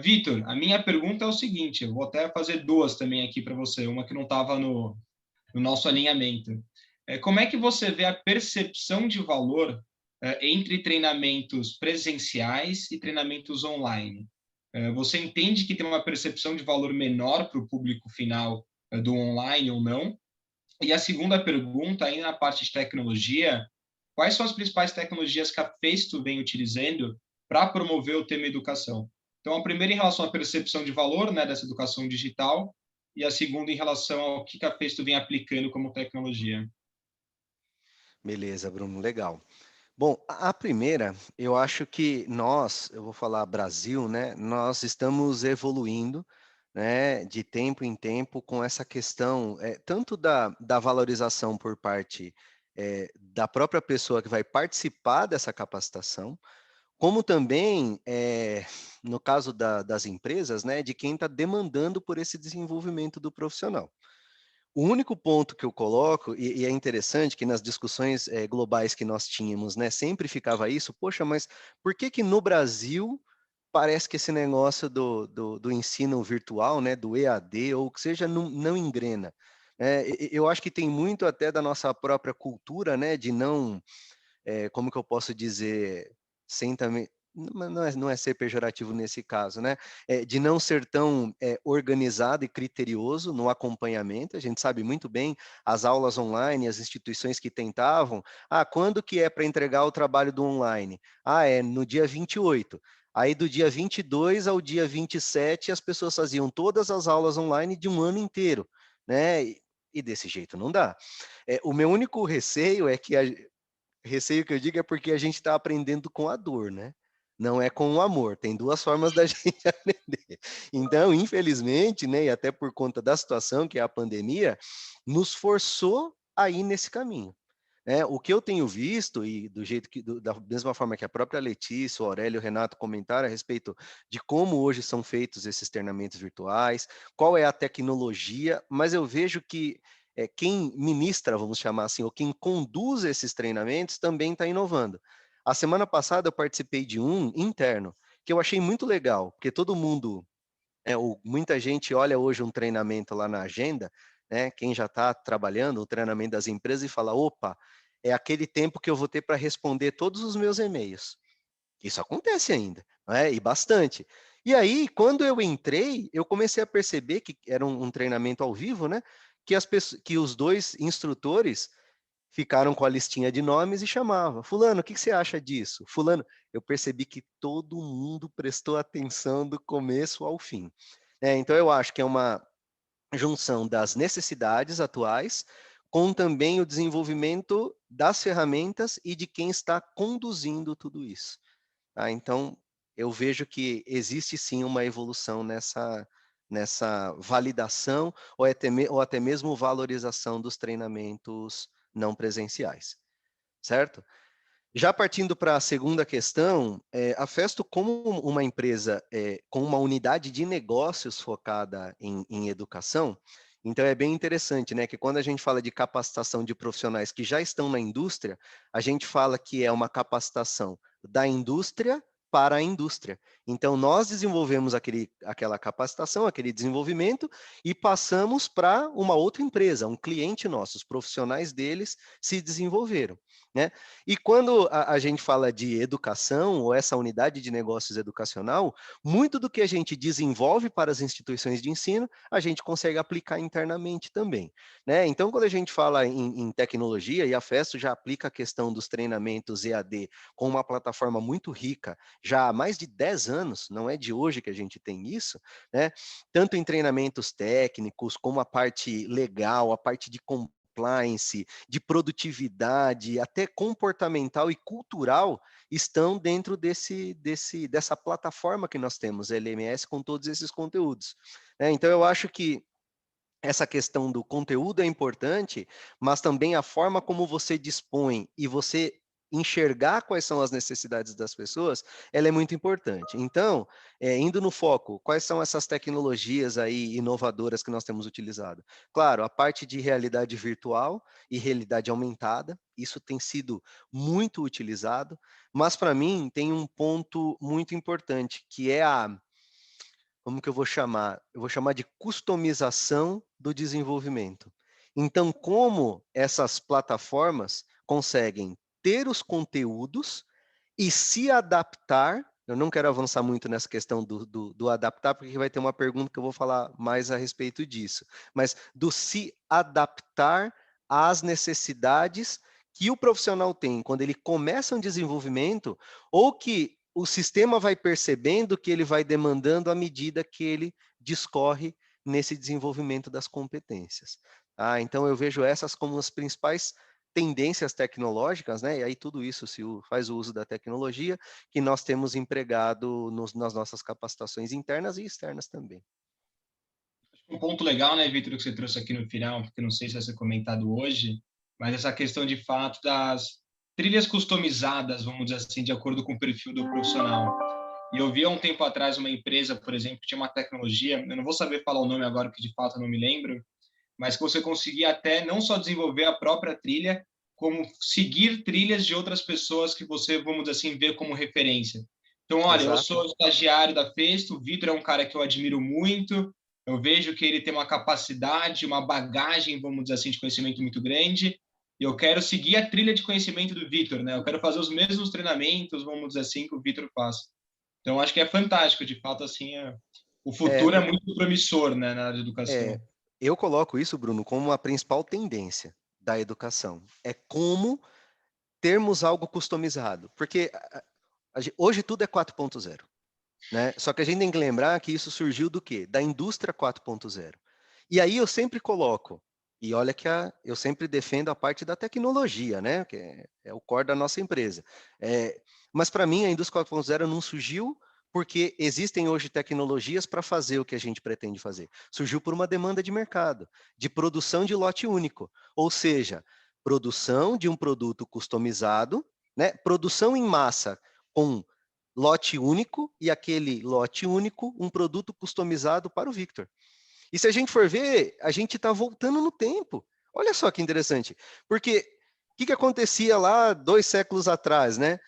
Vitor, a minha pergunta é o seguinte, eu vou até fazer duas também aqui para você, uma que não estava no nosso alinhamento. Como é que você vê a percepção de valor entre treinamentos presenciais e treinamentos online? Você entende que tem uma percepção de valor menor para o público final do online ou não? E a segunda pergunta, aí na parte de tecnologia, quais são as principais tecnologias que a Festo vem utilizando para promover o tema educação? Então, a primeira em relação à percepção de valor, né, dessa educação digital, e a segunda em relação ao que a Festo vem aplicando como tecnologia. Beleza, Bruno, legal. Bom, a primeira, eu acho que nós, eu vou falar Brasil, né? Nós estamos evoluindo, né, de tempo em tempo com essa questão, tanto da valorização por parte da própria pessoa que vai participar dessa capacitação, como também, no caso das empresas, né, de quem está demandando por esse desenvolvimento do profissional. O único ponto que eu coloco, e é interessante que nas discussões globais que nós tínhamos, né, sempre ficava isso, poxa, mas por que que no Brasil parece que esse negócio do ensino virtual, né, do EAD, ou que seja, não engrena? Eu acho que tem muito até da nossa própria cultura, né, de não, como que eu posso dizer, sem também, não é ser pejorativo nesse caso, né? De não ser tão organizado e criterioso no acompanhamento. A gente sabe muito bem as aulas online, as instituições que tentavam. Quando que é para entregar o trabalho do online? É no dia 28. Aí do dia 22 ao dia 27, as pessoas faziam todas as aulas online de um ano inteiro, né? E desse jeito não dá. O meu único receio é que receio que eu digo é porque a gente está aprendendo com a dor, né? Não é com o amor. Tem duas formas da gente aprender. Então, infelizmente, né, e até por conta da situação que é a pandemia, nos forçou a ir nesse caminho. O que eu tenho visto, e do jeito que, da mesma forma que a própria Letícia, o Aurélio e o Renato comentaram a respeito de como hoje são feitos esses treinamentos virtuais, qual é a tecnologia, mas eu vejo que quem ministra, vamos chamar assim, ou quem conduz esses treinamentos também está inovando. A semana passada eu participei de um interno, que eu achei muito legal, porque todo mundo, muita gente olha hoje um treinamento lá na agenda, né, quem já está trabalhando, o treinamento das empresas, e fala, opa, é aquele tempo que eu vou ter para responder todos os meus e-mails. Isso acontece ainda, né? E bastante. E aí, quando eu entrei, eu comecei a perceber que era um treinamento ao vivo, né? Que os dois instrutores ficaram com a listinha de nomes e chamavam. Fulano, o que você acha disso? Fulano, eu percebi que todo mundo prestou atenção do começo ao fim. Então, eu acho que é uma junção das necessidades atuais com também o desenvolvimento das ferramentas e de quem está conduzindo tudo isso. Então, eu vejo que existe sim uma evolução nessa validação ou até mesmo valorização dos treinamentos não presenciais, certo? Já partindo para a segunda questão, a Festo, como uma empresa com uma unidade de negócios focada em educação, então é bem interessante, né, que quando a gente fala de capacitação de profissionais que já estão na indústria, a gente fala que é uma capacitação da indústria para a indústria. Então, nós desenvolvemos aquela capacitação, aquele desenvolvimento, e passamos para uma outra empresa, um cliente nosso, os profissionais deles se desenvolveram, né? E quando a gente fala de educação, ou essa unidade de negócios educacional, muito do que a gente desenvolve para as instituições de ensino, a gente consegue aplicar internamente também, né? Então, quando a gente fala em tecnologia, e a Festo já aplica a questão dos treinamentos EAD com uma plataforma muito rica, já há mais de 10 anos, não é de hoje que a gente tem isso, né? Tanto em treinamentos técnicos, como a parte legal, a parte de compliance, de produtividade, até comportamental e cultural, estão dentro dessa plataforma que nós temos, LMS, com todos esses conteúdos. Então, eu acho que essa questão do conteúdo é importante, mas também a forma como você dispõe e você enxergar quais são as necessidades das pessoas, ela é muito importante. Então, indo no foco, quais são essas tecnologias aí inovadoras que nós temos utilizado? Claro, a parte de realidade virtual e realidade aumentada, isso tem sido muito utilizado, mas para mim tem um ponto muito importante, que é como que eu vou chamar? Eu vou chamar de customização do desenvolvimento. Então, como essas plataformas conseguem ter os conteúdos e se adaptar, eu não quero avançar muito nessa questão do adaptar, porque vai ter uma pergunta que eu vou falar mais a respeito disso, mas do se adaptar às necessidades que o profissional tem quando ele começa um desenvolvimento, ou que o sistema vai percebendo que ele vai demandando à medida que ele discorre nesse desenvolvimento das competências. Então, eu vejo essas como as principais tendências tecnológicas, né? E aí tudo isso faz o uso da tecnologia que nós temos empregado nas nossas capacitações internas e externas também. Um ponto legal, né, Vitor, que você trouxe aqui no final, porque não sei se vai ser comentado hoje, mas essa questão de fato das trilhas customizadas, vamos dizer assim, de acordo com o perfil do profissional. E eu vi há um tempo atrás uma empresa, por exemplo, que tinha uma tecnologia, eu não vou saber falar o nome agora, porque de fato eu não me lembro, mas que você conseguia até não só desenvolver a própria trilha, como seguir trilhas de outras pessoas que você, vamos dizer assim, vê como referência. Então, olha, eu sou estagiário da Festo, o Vitor é um cara que eu admiro muito, eu vejo que ele tem uma capacidade, uma bagagem, vamos dizer assim, de conhecimento muito grande, e eu quero seguir a trilha de conhecimento do Vitor, né? Eu quero fazer os mesmos treinamentos, vamos dizer assim, que o Vitor faz. Então, acho que é fantástico, de fato, assim, o futuro é muito promissor, né, na área de educação. Eu coloco isso, Bruno, como a principal tendência da educação. É como termos algo customizado. Porque hoje tudo é 4.0. Né? Só que a gente tem que lembrar que isso surgiu do quê? Da indústria 4.0. E aí eu sempre coloco, e olha que eu sempre defendo a parte da tecnologia, né? Que é o core da nossa empresa. Mas para mim a indústria 4.0 não surgiu porque existem hoje tecnologias para fazer o que a gente pretende fazer. Surgiu por uma demanda de mercado, de produção de lote único. Ou seja, produção de um produto customizado, né? Produção em massa com lote único, e aquele lote único, um produto customizado para o Victor. E se a gente for ver, a gente está voltando no tempo. Olha só que interessante. Porque o que acontecia lá 2 séculos atrás, né?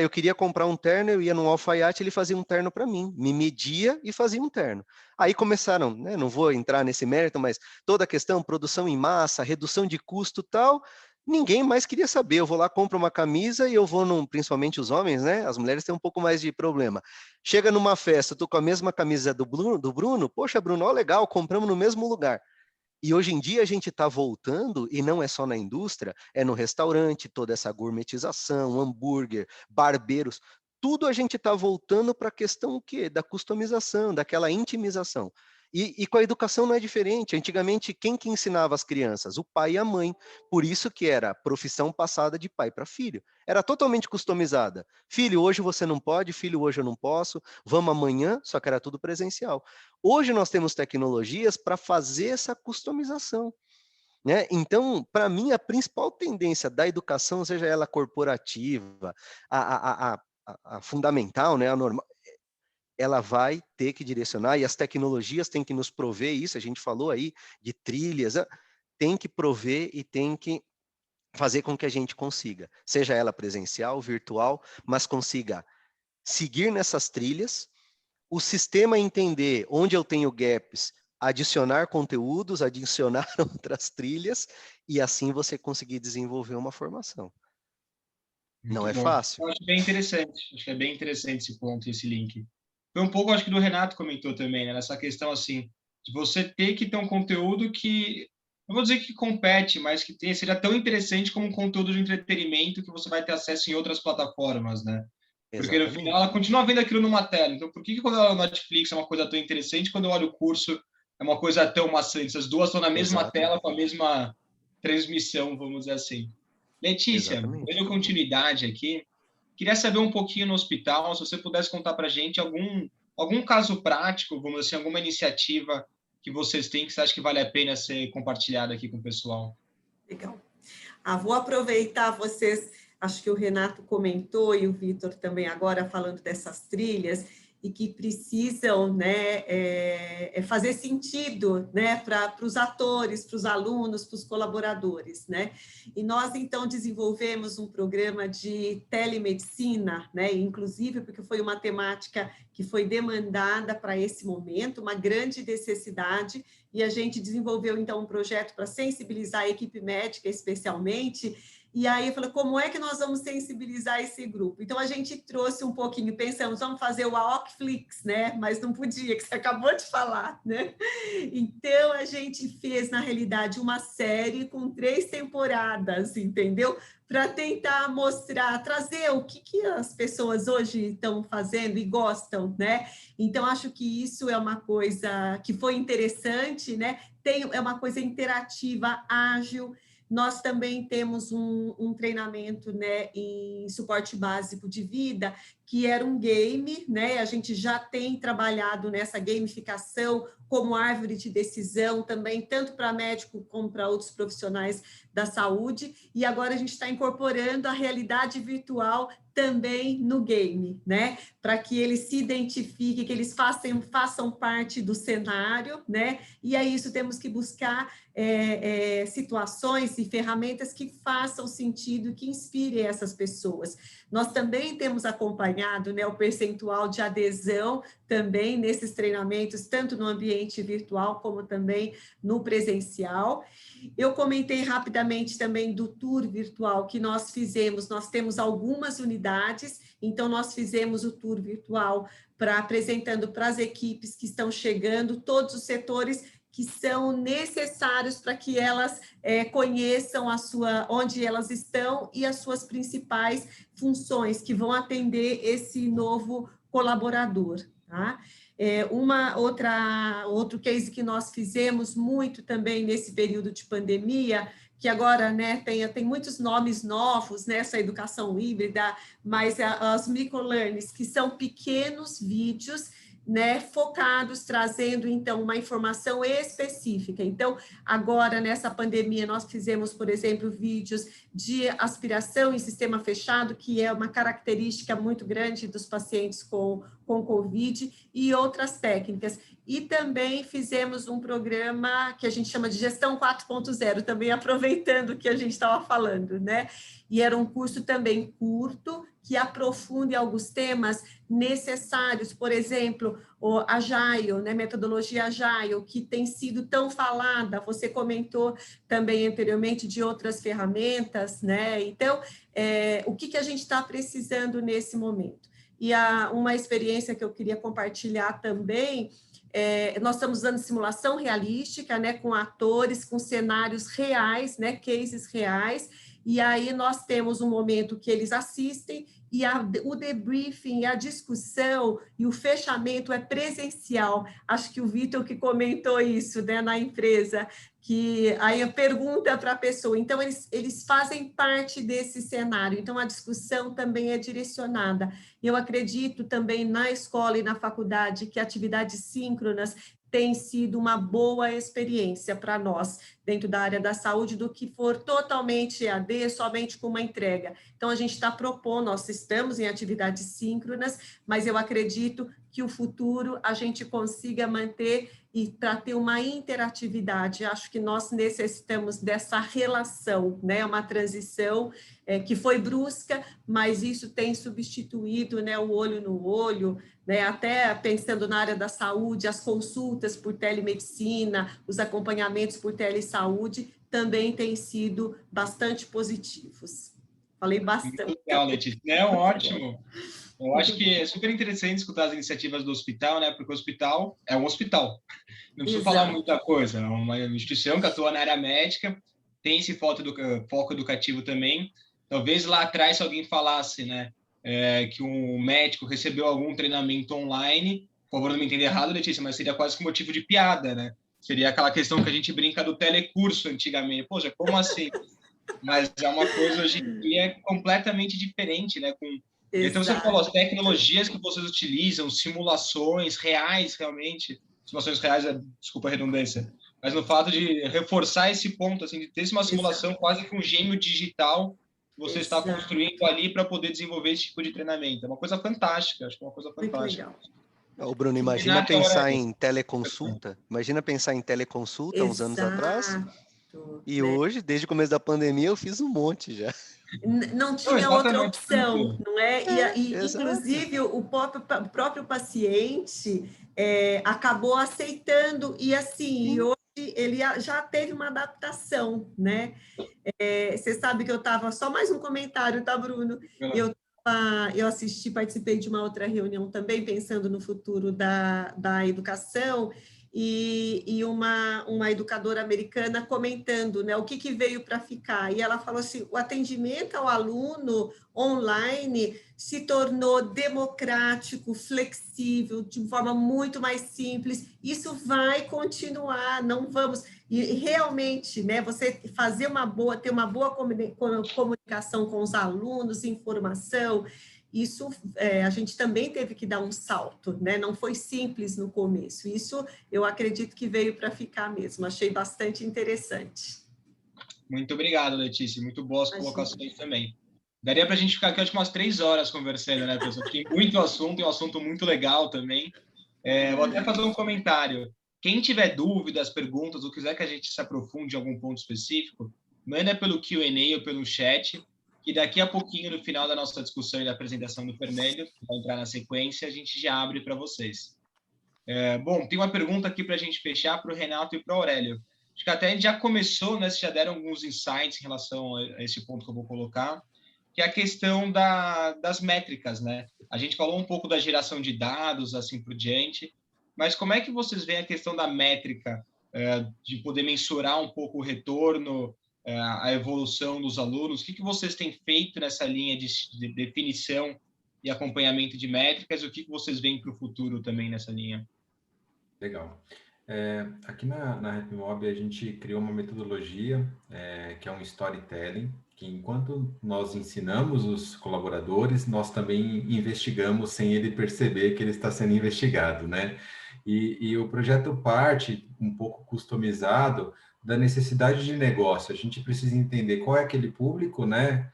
Eu queria comprar um terno, eu ia num alfaiate, ele fazia um terno para mim, me media e fazia um terno. Aí começaram, né, não vou entrar nesse mérito, mas toda a questão, produção em massa, redução de custo e tal, ninguém mais queria saber. Eu vou lá, compro uma camisa e eu vou, principalmente os homens, né? As mulheres têm um pouco mais de problema. Chega numa festa, eu tô com a mesma camisa do Bruno, poxa, Bruno, ó, legal, compramos no mesmo lugar. E hoje em dia a gente está voltando, e não é só na indústria, é no restaurante, toda essa gourmetização, hambúrguer, barbeiros, tudo a gente está voltando para a questão o quê? Da customização, daquela intimização. E com a educação não é diferente. Antigamente, quem que ensinava as crianças? O pai e a mãe. Por isso que era profissão passada de pai para filho. Era totalmente customizada. Filho, hoje você não pode, filho, hoje eu não posso, vamos amanhã, só que era tudo presencial. Hoje nós temos tecnologias para fazer essa customização. Né? Então, para mim, a principal tendência da educação, seja ela corporativa, a fundamental, né, a normal, ela vai ter que direcionar, e as tecnologias têm que nos prover isso, a gente falou aí de trilhas, tem que prover e tem que fazer com que a gente consiga, seja ela presencial, virtual, mas consiga seguir nessas trilhas, o sistema entender onde eu tenho gaps, adicionar conteúdos, adicionar outras trilhas, e assim você conseguir desenvolver uma formação. Muito não é bom. fácil. Eu acho bem interessante, acho que é bem interessante esse ponto, esse link. Foi um pouco, acho que do Renato comentou também, né, nessa questão assim, de você ter que ter um conteúdo que, não vou dizer que compete, mas que seja tão interessante como um conteúdo de entretenimento que você vai ter acesso em outras plataformas, né? Porque no final ela continua vendo aquilo numa tela. Então, por que quando ela no Netflix é uma coisa tão interessante, quando eu olho o curso é uma coisa tão maçante? As duas estão na mesma tela, com a mesma transmissão, vamos dizer assim. Letícia, dando continuidade aqui, queria saber um pouquinho no hospital, se você pudesse contar para a gente algum caso prático, vamos dizer assim, alguma iniciativa que vocês têm que você acha que vale a pena ser compartilhada aqui com o pessoal. Legal. Vou aproveitar acho que o Renato comentou e o Vitor também agora falando dessas trilhas, e que precisam, né, fazer sentido, né, para os atores, para os alunos, para os colaboradores, né? E nós, então, desenvolvemos um programa de telemedicina, né, inclusive porque foi uma temática que foi demandada para esse momento, uma grande necessidade, e a gente desenvolveu, então, um projeto para sensibilizar a equipe médica, especialmente. E aí eu falei, como é que nós vamos sensibilizar esse grupo? Então, a gente trouxe um pouquinho, pensamos, vamos fazer o AOCFlix, né? Mas não podia, que você acabou de falar, né? Então, a gente fez, na realidade, uma série com 3 temporadas, entendeu? Para tentar mostrar, trazer o que as pessoas hoje estão fazendo e gostam, né? Então, acho que isso é uma coisa que foi interessante, né? É uma coisa interativa, ágil. Nós também temos um treinamento, né, em suporte básico de vida, que era um game, né? A gente já tem trabalhado nessa gamificação como árvore de decisão também, tanto para médico como para outros profissionais da saúde, e agora a gente está incorporando a realidade virtual também no game, né? Para que eles se identifiquem, que eles façam parte do cenário, né? E é isso, temos que buscar situações e ferramentas que façam sentido, que inspirem essas pessoas. Nós também temos acompanhado, né, o percentual de adesão também nesses treinamentos, tanto no ambiente virtual como também no presencial. Eu comentei rapidamente também do tour virtual que nós fizemos, nós temos algumas unidades, então nós fizemos o tour virtual apresentando para as equipes que estão chegando, todos os setores que são necessários para que elas conheçam onde elas estão e as suas principais funções que vão atender esse novo colaborador, tá? Outro case que nós fizemos muito também nesse período de pandemia, que agora, né, tem muitos nomes novos nessa educação híbrida, mas as microlearnings, que são pequenos vídeos, né, focados, trazendo, então, uma informação específica. Então, agora, nessa pandemia, nós fizemos, por exemplo, vídeos de aspiração em sistema fechado, que é uma característica muito grande dos pacientes com Covid, e outras técnicas. E também fizemos um programa que a gente chama de Gestão 4.0, também aproveitando o que a gente estava falando, né? E era um curso também curto, que aprofunde alguns temas necessários, por exemplo, o Agile, né, metodologia Agile, que tem sido tão falada, você comentou também anteriormente de outras ferramentas, né? Então, o que a gente está precisando nesse momento? E uma experiência que eu queria compartilhar também, nós estamos usando simulação realística, né, com atores, com cenários reais, né, cases reais, e aí nós temos um momento que eles assistem e o debriefing, a discussão e o fechamento é presencial. Acho que o Vitor que comentou isso, né, na empresa, que aí a pergunta para a pessoa, então eles fazem parte desse cenário, então a discussão também é direcionada. Eu acredito também na escola e na faculdade que atividades síncronas tem sido uma boa experiência para nós, dentro da área da saúde, do que for totalmente EAD, somente com uma entrega. Então, a gente está propondo, nós estamos em atividades síncronas, mas eu acredito que o futuro a gente consiga manter e para ter uma interatividade. Acho que nós necessitamos dessa relação, né? Uma transição que foi brusca, mas isso tem substituído, né, o olho no olho, né? Até pensando na área da saúde, as consultas por telemedicina, os acompanhamentos por telesaúde também têm sido bastante positivos. Falei bastante. Muito legal, Letícia. Não, ótimo. Eu acho que é super interessante escutar as iniciativas do hospital, né? Porque o hospital é um hospital. Não preciso falar muita coisa. É uma instituição que atua na área médica, tem esse foco educativo também. Talvez lá atrás, se alguém falasse, né, que um médico recebeu algum treinamento online, por favor, não me entenda errado, Letícia, mas seria quase que motivo de piada, né? Seria aquela questão que a gente brinca do telecurso antigamente. Poxa, como assim? Mas é uma coisa hoje em dia completamente diferente, né? Então, você falou as tecnologias que vocês utilizam, simulações reais, realmente, simulações reais, desculpa a redundância, mas no fato de reforçar esse ponto, assim, de ter uma simulação quase que um gêmeo digital você está construindo ali para poder desenvolver esse tipo de treinamento. É uma coisa fantástica, acho que é uma coisa fantástica. Muito legal. Ô, Bruno, imagina pensar em teleconsulta. Imagina pensar em teleconsulta uns anos atrás. E hoje, desde o começo da pandemia, eu fiz um monte já. Não tinha outra opção, não é? Exato. Inclusive, o próprio paciente acabou aceitando, e assim, hoje ele já teve uma adaptação, né? Você sabe que eu estava, só mais um comentário, tá, Bruno? Eu participei de uma outra reunião também, pensando no futuro da educação, e uma educadora americana comentando, né, o que veio para ficar. E ela falou assim, o atendimento ao aluno online se tornou democrático, flexível, de forma muito mais simples. Isso vai continuar, não vamos... E realmente, né, você ter uma boa comunicação com os alunos, informação, isso a gente também teve que dar um salto, né? Não foi simples no começo. Isso eu acredito que veio para ficar mesmo. Achei bastante interessante. Muito obrigado, Letícia. Muito boas colocações também. Daria para a gente ficar aqui, acho que umas 3 horas conversando, né, pessoal? Tem muito assunto, e um assunto muito legal também. Vou até fazer um comentário. Quem tiver dúvidas, perguntas, ou quiser que a gente se aprofunde em algum ponto específico, manda pelo Q&A ou pelo chat, que daqui a pouquinho, no final da nossa discussão e da apresentação do Fernando, que vai entrar na sequência, a gente já abre para vocês. Bom, tem uma pergunta aqui para a gente fechar para o Renato e para o Aurélio. Acho que até a gente já começou, né? Vocês já deram alguns insights em relação a esse ponto que eu vou colocar, que é a questão das métricas, né? A gente falou um pouco da geração de dados, assim por diante, mas como é que vocês veem a questão da métrica, de poder mensurar um pouco o retorno, a evolução dos alunos? O que vocês têm feito nessa linha de definição e acompanhamento de métricas? E o que vocês veem para o futuro também nessa linha? Legal. Aqui na HappyMob a gente criou uma metodologia que é um storytelling, que enquanto nós ensinamos os colaboradores, nós também investigamos sem ele perceber que ele está sendo investigado, né? E o projeto parte um pouco customizado da necessidade de negócio. A gente precisa entender qual é aquele público, né?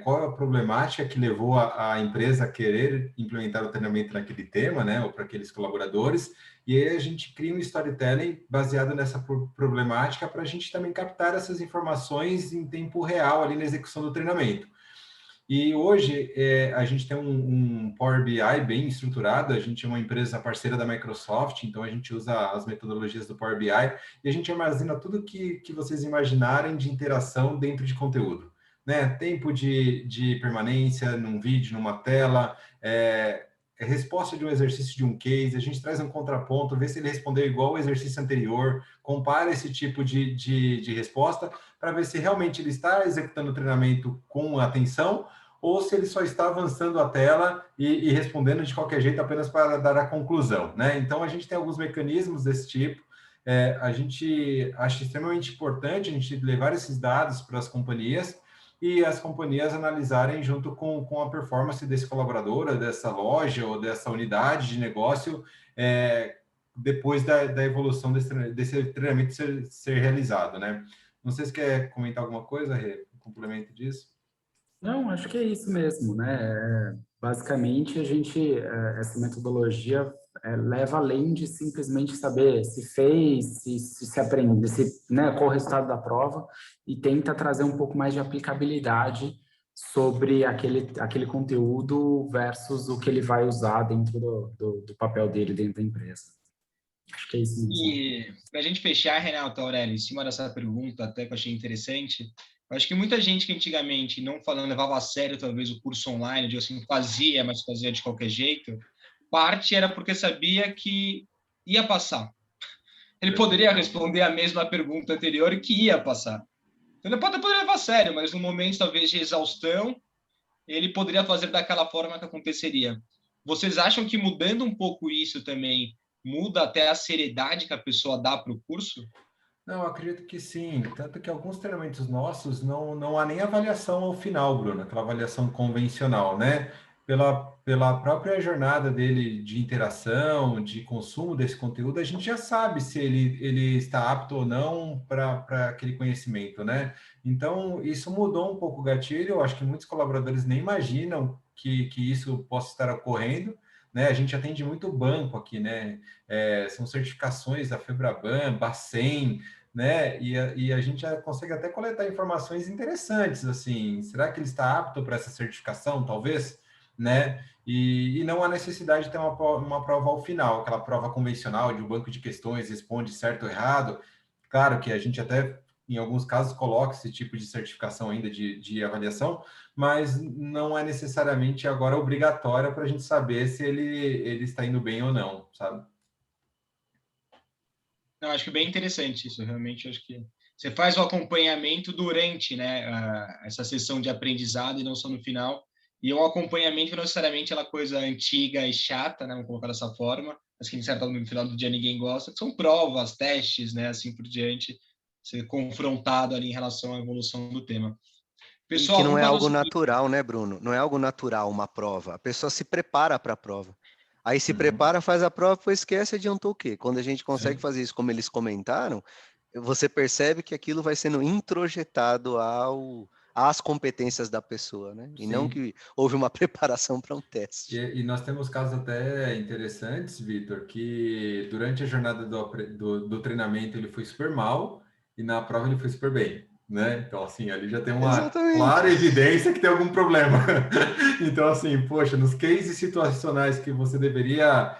Qual é a problemática que levou a empresa a querer implementar o treinamento naquele tema, né? Ou para aqueles colaboradores. E aí a gente cria um storytelling baseado nessa problemática para a gente também captar essas informações em tempo real ali na execução do treinamento. E hoje a gente tem um Power BI bem estruturado, a gente é uma empresa parceira da Microsoft, então a gente usa as metodologias do Power BI e a gente armazena tudo que vocês imaginarem de interação dentro de conteúdo, né? Tempo de permanência num vídeo, numa tela, resposta de um exercício de um case, a gente traz um contraponto, vê se ele respondeu igual ao exercício anterior, compara esse tipo de resposta para ver se realmente ele está executando o treinamento com atenção ou se ele só está avançando a tela e respondendo de qualquer jeito apenas para dar a conclusão, né? Então, a gente tem alguns mecanismos desse tipo. A gente acha extremamente importante a gente levar esses dados para as companhias e as companhias analisarem junto com a performance desse colaborador, dessa loja ou dessa unidade de negócio, depois da evolução desse treinamento ser realizado, né? Não sei se quer comentar alguma coisa, Rê, complemento disso. Não, acho que é isso mesmo, né? Basicamente, essa metodologia leva além de simplesmente saber se fez, se aprende, né, qual o resultado da prova, e tenta trazer um pouco mais de aplicabilidade sobre aquele conteúdo versus o que ele vai usar dentro do papel dele dentro da empresa. Acho que é isso mesmo. E para a gente fechar, Renato, Aurélio, em cima dessa pergunta, até que eu achei interessante, eu acho que muita gente que antigamente não levava a sério talvez o curso online, de assim, fazia, mas fazia de qualquer jeito, parte era porque sabia que ia passar. Ele poderia responder a mesma pergunta anterior e que ia passar. Então, ele pode levar a sério, mas no momento talvez de exaustão, ele poderia fazer daquela forma que aconteceria. Vocês acham que mudando um pouco isso também muda até a seriedade que a pessoa dá para o curso? Não, eu acredito que sim. Tanto que alguns treinamentos nossos não há nem avaliação ao final, Bruno, aquela avaliação convencional, né? pela própria jornada dele de interação, de consumo desse conteúdo, a gente já sabe se ele está apto ou não para aquele conhecimento, né? Então, isso mudou um pouco o gatilho. Eu acho que muitos colaboradores nem imaginam que isso possa estar ocorrendo, né? A gente atende muito banco aqui, né? São certificações da Febraban, Bacen, né? E a gente já consegue até coletar informações interessantes, assim. Será que ele está apto para essa certificação, talvez? Né? E não há necessidade de ter uma prova ao final, aquela prova convencional de um banco de questões, responde certo ou errado. Claro que a gente até, em alguns casos, coloca esse tipo de certificação ainda de avaliação, mas não é necessariamente agora obrigatória para a gente saber se ele está indo bem ou não, sabe? Não, acho que é bem interessante isso, realmente. Acho que você faz o acompanhamento durante, né, essa sessão de aprendizado e não só no final. E o acompanhamento não necessariamente aquela coisa antiga e chata, né, vamos colocar dessa forma, mas que no final do dia ninguém gosta, que são provas, testes, né, assim por diante, ser confrontado ali em relação à evolução do tema. E que Pessoal, não vamos é fazer o algo seguinte. natural, né, Bruno? Não é algo natural uma prova. A pessoa se prepara para a prova. Aí se prepara, faz a prova, depois esquece, adiantou o quê? Quando a gente consegue fazer isso como eles comentaram, você percebe que aquilo vai sendo introjetado às competências da pessoa, né? E não Sim. que houve uma preparação para um teste. E nós temos casos até interessantes, Vitor, que durante a jornada do treinamento ele foi super mal e na prova ele foi super bem, né? Então, assim, ali já tem uma Exatamente. clara evidência que tem algum problema. Então, assim, poxa, nos cases situacionais que você deveria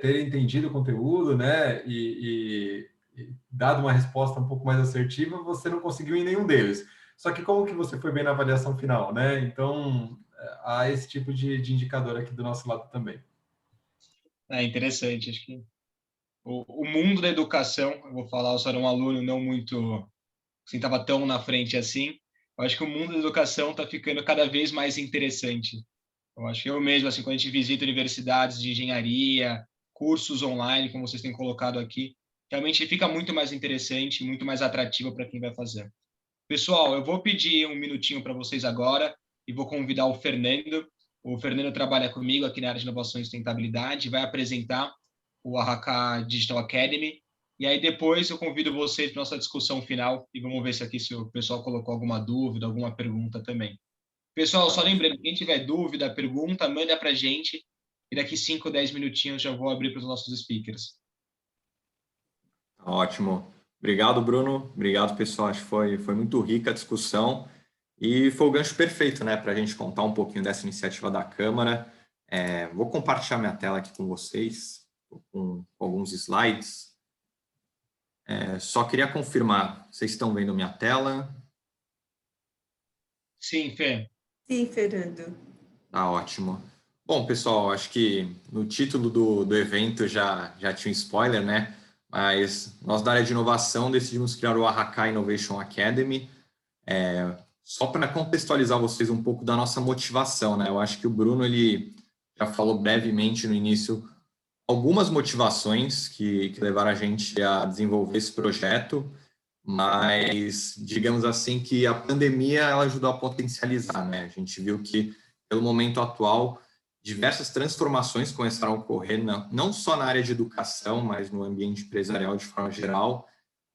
ter entendido o conteúdo, né? E dado uma resposta um pouco mais assertiva, você não conseguiu em nenhum deles. Só que como que você foi bem na avaliação final, né? Então, há esse tipo de indicador aqui do nosso lado também. É interessante, acho que o mundo da educação, eu vou falar, eu só era um aluno não muito, assim, estava tão na frente assim, eu acho que o mundo da educação está ficando cada vez mais interessante. Eu acho que eu mesmo, assim, quando a gente visita universidades de engenharia, cursos online, como vocês têm colocado aqui, realmente fica muito mais interessante, muito mais atrativo para quem vai fazer. Pessoal, eu vou pedir um minutinho para vocês agora e vou convidar o Fernando. O Fernando trabalha comigo aqui na área de inovação e sustentabilidade, vai apresentar o Arraca Digital Academy. E aí depois eu convido vocês para nossa discussão final e vamos ver se o pessoal colocou alguma dúvida, alguma pergunta também. Pessoal, só lembrando, quem tiver dúvida, pergunta, manda para a gente e daqui 5, 10 minutinhos já vou abrir para os nossos speakers. Ótimo. Obrigado, Bruno. Obrigado, pessoal. Acho que foi muito rica a discussão e foi o gancho perfeito, né, para a gente contar um pouquinho dessa iniciativa da Câmara. Vou compartilhar minha tela aqui com vocês, com alguns slides. Só queria confirmar, vocês estão vendo minha tela? Sim, Fê. Sim, Fernando. Tá ótimo. Bom, pessoal, acho que no título do evento já tinha um spoiler, né? Mas nós da área de inovação decidimos criar o Arraca Innovation Academy, só para contextualizar vocês um pouco da nossa motivação, né? Eu acho que o Bruno ele já falou brevemente no início algumas motivações que levaram a gente a desenvolver esse projeto, mas digamos assim que a pandemia ela ajudou a potencializar, né? A gente viu que pelo momento atual diversas transformações começaram a ocorrer não só na área de educação, mas no ambiente empresarial de forma geral.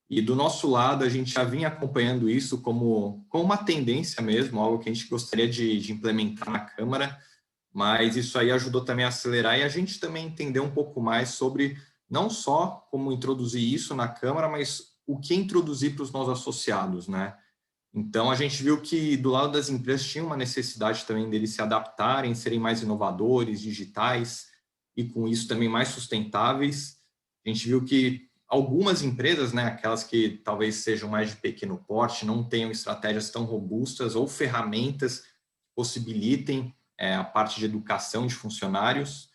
E do nosso lado, a gente já vinha acompanhando isso como uma tendência mesmo, algo que a gente gostaria de implementar na Câmara, mas isso aí ajudou também a acelerar e a gente também entender um pouco mais sobre não só como introduzir isso na Câmara, mas o que introduzir para os nossos associados, né? Então, a gente viu que do lado das empresas tinha uma necessidade também deles se adaptarem, serem mais inovadores, digitais e com isso também mais sustentáveis. A gente viu que algumas empresas, né, aquelas que talvez sejam mais de pequeno porte, não tenham estratégias tão robustas ou ferramentas que possibilitem a parte de educação de funcionários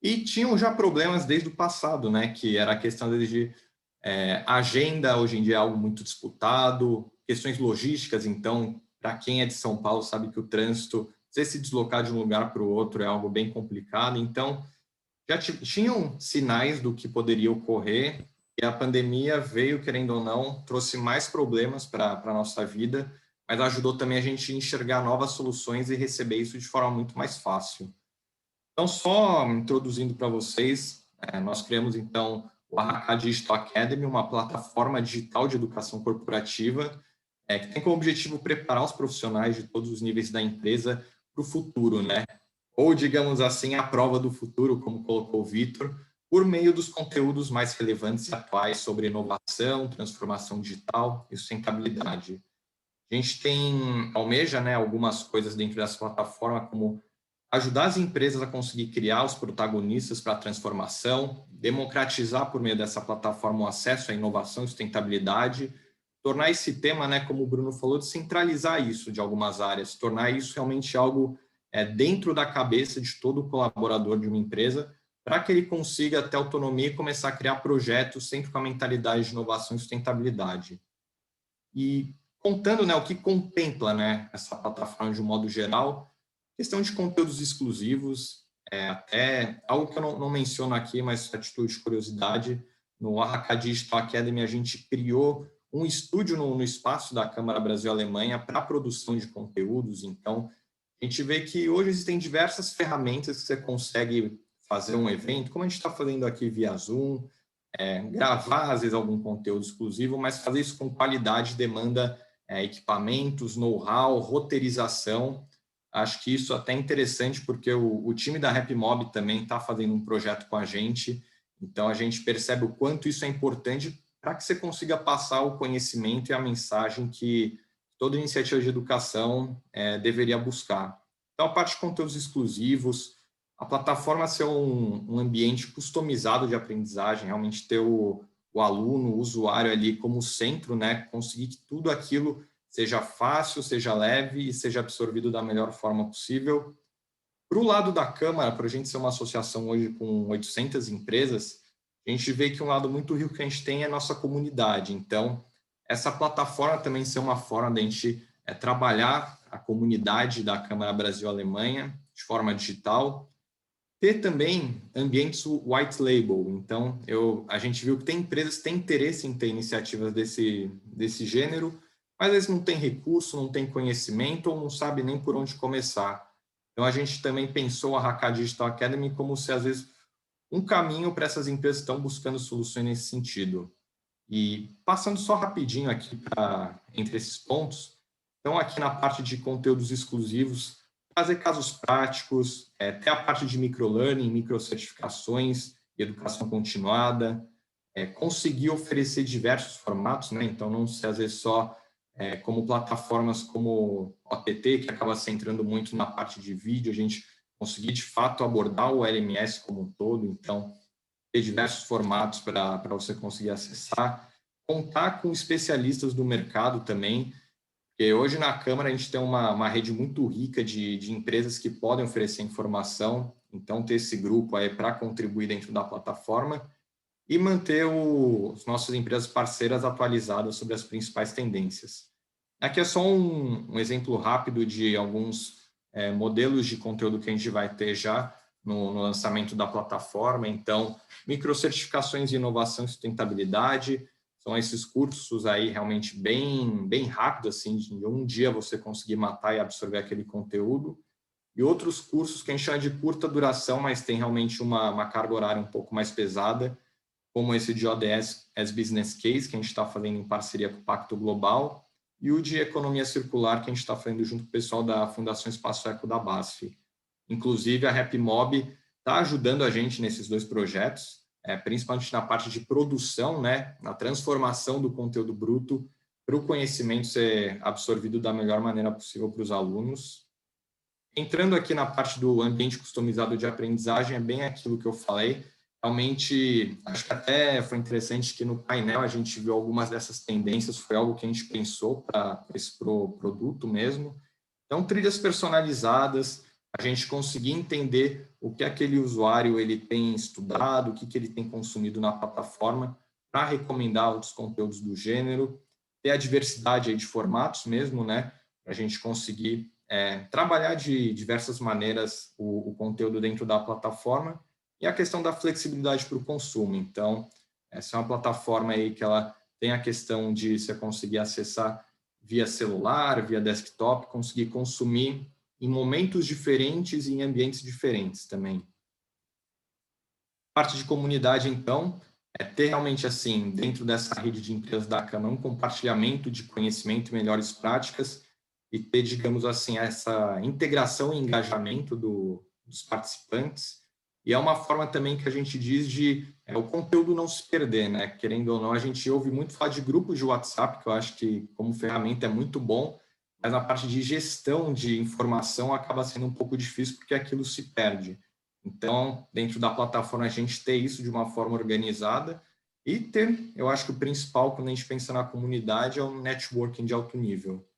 e tinham já problemas desde o passado, né, que era a questão de agenda, hoje em dia é algo muito disputado, questões logísticas, então, para quem é de São Paulo sabe que o trânsito, você se deslocar de um lugar para o outro é algo bem complicado, então já tinham sinais do que poderia ocorrer e a pandemia veio, querendo ou não, trouxe mais problemas para a nossa vida, mas ajudou também a gente a enxergar novas soluções e receber isso de forma muito mais fácil. Então, só introduzindo para vocês, nós criamos, então, o Arracá Digital Academy, uma plataforma digital de educação corporativa, que tem como objetivo preparar os profissionais de todos os níveis da empresa para o futuro, né? Ou, digamos assim, a prova do futuro, como colocou o Vitor, por meio dos conteúdos mais relevantes e atuais sobre inovação, transformação digital e sustentabilidade. A gente almeja, né, algumas coisas dentro dessa plataforma, como ajudar as empresas a conseguir criar os protagonistas para a transformação, democratizar por meio dessa plataforma o acesso à inovação e sustentabilidade, tornar esse tema, né, como o Bruno falou, descentralizar isso de algumas áreas, tornar isso realmente algo dentro da cabeça de todo colaborador de uma empresa, para que ele consiga ter autonomia e começar a criar projetos sempre com a mentalidade de inovação e sustentabilidade. E contando, né, o que contempla, né, essa plataforma de um modo geral, questão de conteúdos exclusivos, até algo que eu não menciono aqui, mas a título de curiosidade, no Arracá Digital Academy a gente criou um estúdio no espaço da Câmara Brasil-Alemanha para a produção de conteúdos. Então, a gente vê que hoje existem diversas ferramentas que você consegue fazer um evento, como a gente está fazendo aqui via Zoom, gravar, às vezes, algum conteúdo exclusivo, mas fazer isso com qualidade demanda equipamentos, know-how, roteirização. Acho que isso até é interessante, porque o time da RapMob também está fazendo um projeto com a gente, então a gente percebe o quanto isso é importante para que você consiga passar o conhecimento e a mensagem que toda iniciativa de educação deveria buscar. Então, a parte de conteúdos exclusivos, a plataforma ser um ambiente customizado de aprendizagem, realmente ter o aluno, o usuário ali como centro, né? Conseguir que tudo aquilo seja fácil, seja leve e seja absorvido da melhor forma possível. Para o lado da Câmara, para a gente ser uma associação hoje com 800 empresas, a gente vê que um lado muito rico que a gente tem é a nossa comunidade. Então, essa plataforma também ser uma forma de a gente trabalhar a comunidade da Câmara Brasil-Alemanha de forma digital, ter também ambientes white label. Então, a gente viu que tem empresas que têm interesse em ter iniciativas desse gênero, mas às vezes não tem recurso, não tem conhecimento ou não sabe nem por onde começar. Então, a gente também pensou a Arracá Digital Academy como se, às vezes, um caminho para essas empresas que estão buscando soluções nesse sentido. E passando só rapidinho aqui entre esses pontos, então, aqui na parte de conteúdos exclusivos, fazer casos práticos, ter a parte de microlearning, microcertificações, educação continuada, conseguir oferecer diversos formatos, né? Então, não ser, às vezes, só como plataformas como OTT, que acaba centrando muito na parte de vídeo, a gente conseguir, de fato, abordar o LMS como um todo, então, ter diversos formatos para você conseguir acessar, contar com especialistas do mercado também, porque hoje na Câmara a gente tem uma rede muito rica de empresas que podem oferecer informação, então ter esse grupo aí para contribuir dentro da plataforma e manter as nossas empresas parceiras atualizadas sobre as principais tendências. Aqui é só um exemplo rápido de alguns modelos de conteúdo que a gente vai ter já no lançamento da plataforma. Então, microcertificações de inovação e sustentabilidade, são esses cursos aí realmente bem rápidos, assim, de um dia você conseguir matar e absorver aquele conteúdo. E outros cursos que a gente chama de curta duração, mas tem realmente uma carga horária um pouco mais pesada, como esse de ODS as Business Case, que a gente está fazendo em parceria com o Pacto Global, e o de Economia Circular, que a gente está fazendo junto com o pessoal da Fundação Espaço Eco da BASF. Inclusive, a RapMob está ajudando a gente nesses dois projetos, principalmente na parte de produção, né, na transformação do conteúdo bruto para o conhecimento ser absorvido da melhor maneira possível para os alunos. Entrando aqui na parte do ambiente customizado de aprendizagem, é bem aquilo que eu falei. Realmente, acho que até foi interessante que no painel a gente viu algumas dessas tendências, foi algo que a gente pensou para esse produto mesmo. Então, trilhas personalizadas, a gente conseguir entender o que aquele usuário ele tem estudado, o que ele tem consumido na plataforma, para recomendar outros conteúdos do gênero, ter a diversidade aí de formatos mesmo, né, para a gente conseguir trabalhar de diversas maneiras o conteúdo dentro da plataforma, e a questão da flexibilidade para o consumo. Então, essa é uma plataforma aí que ela tem a questão de você conseguir acessar via celular, via desktop, conseguir consumir em momentos diferentes e em ambientes diferentes também. Parte de comunidade, então, é ter realmente, assim, dentro dessa rede de empresas da Câmara, um compartilhamento de conhecimento e melhores práticas e ter, digamos assim, essa integração e engajamento dos participantes. E é uma forma também que a gente diz de o conteúdo não se perder, né? Querendo ou não, a gente ouve muito falar de grupos de WhatsApp, que eu acho que como ferramenta é muito bom, mas na parte de gestão de informação acaba sendo um pouco difícil porque aquilo se perde. Então, dentro da plataforma, a gente ter isso de uma forma organizada e ter, eu acho que o principal, quando a gente pensa na comunidade, é o networking de alto nível.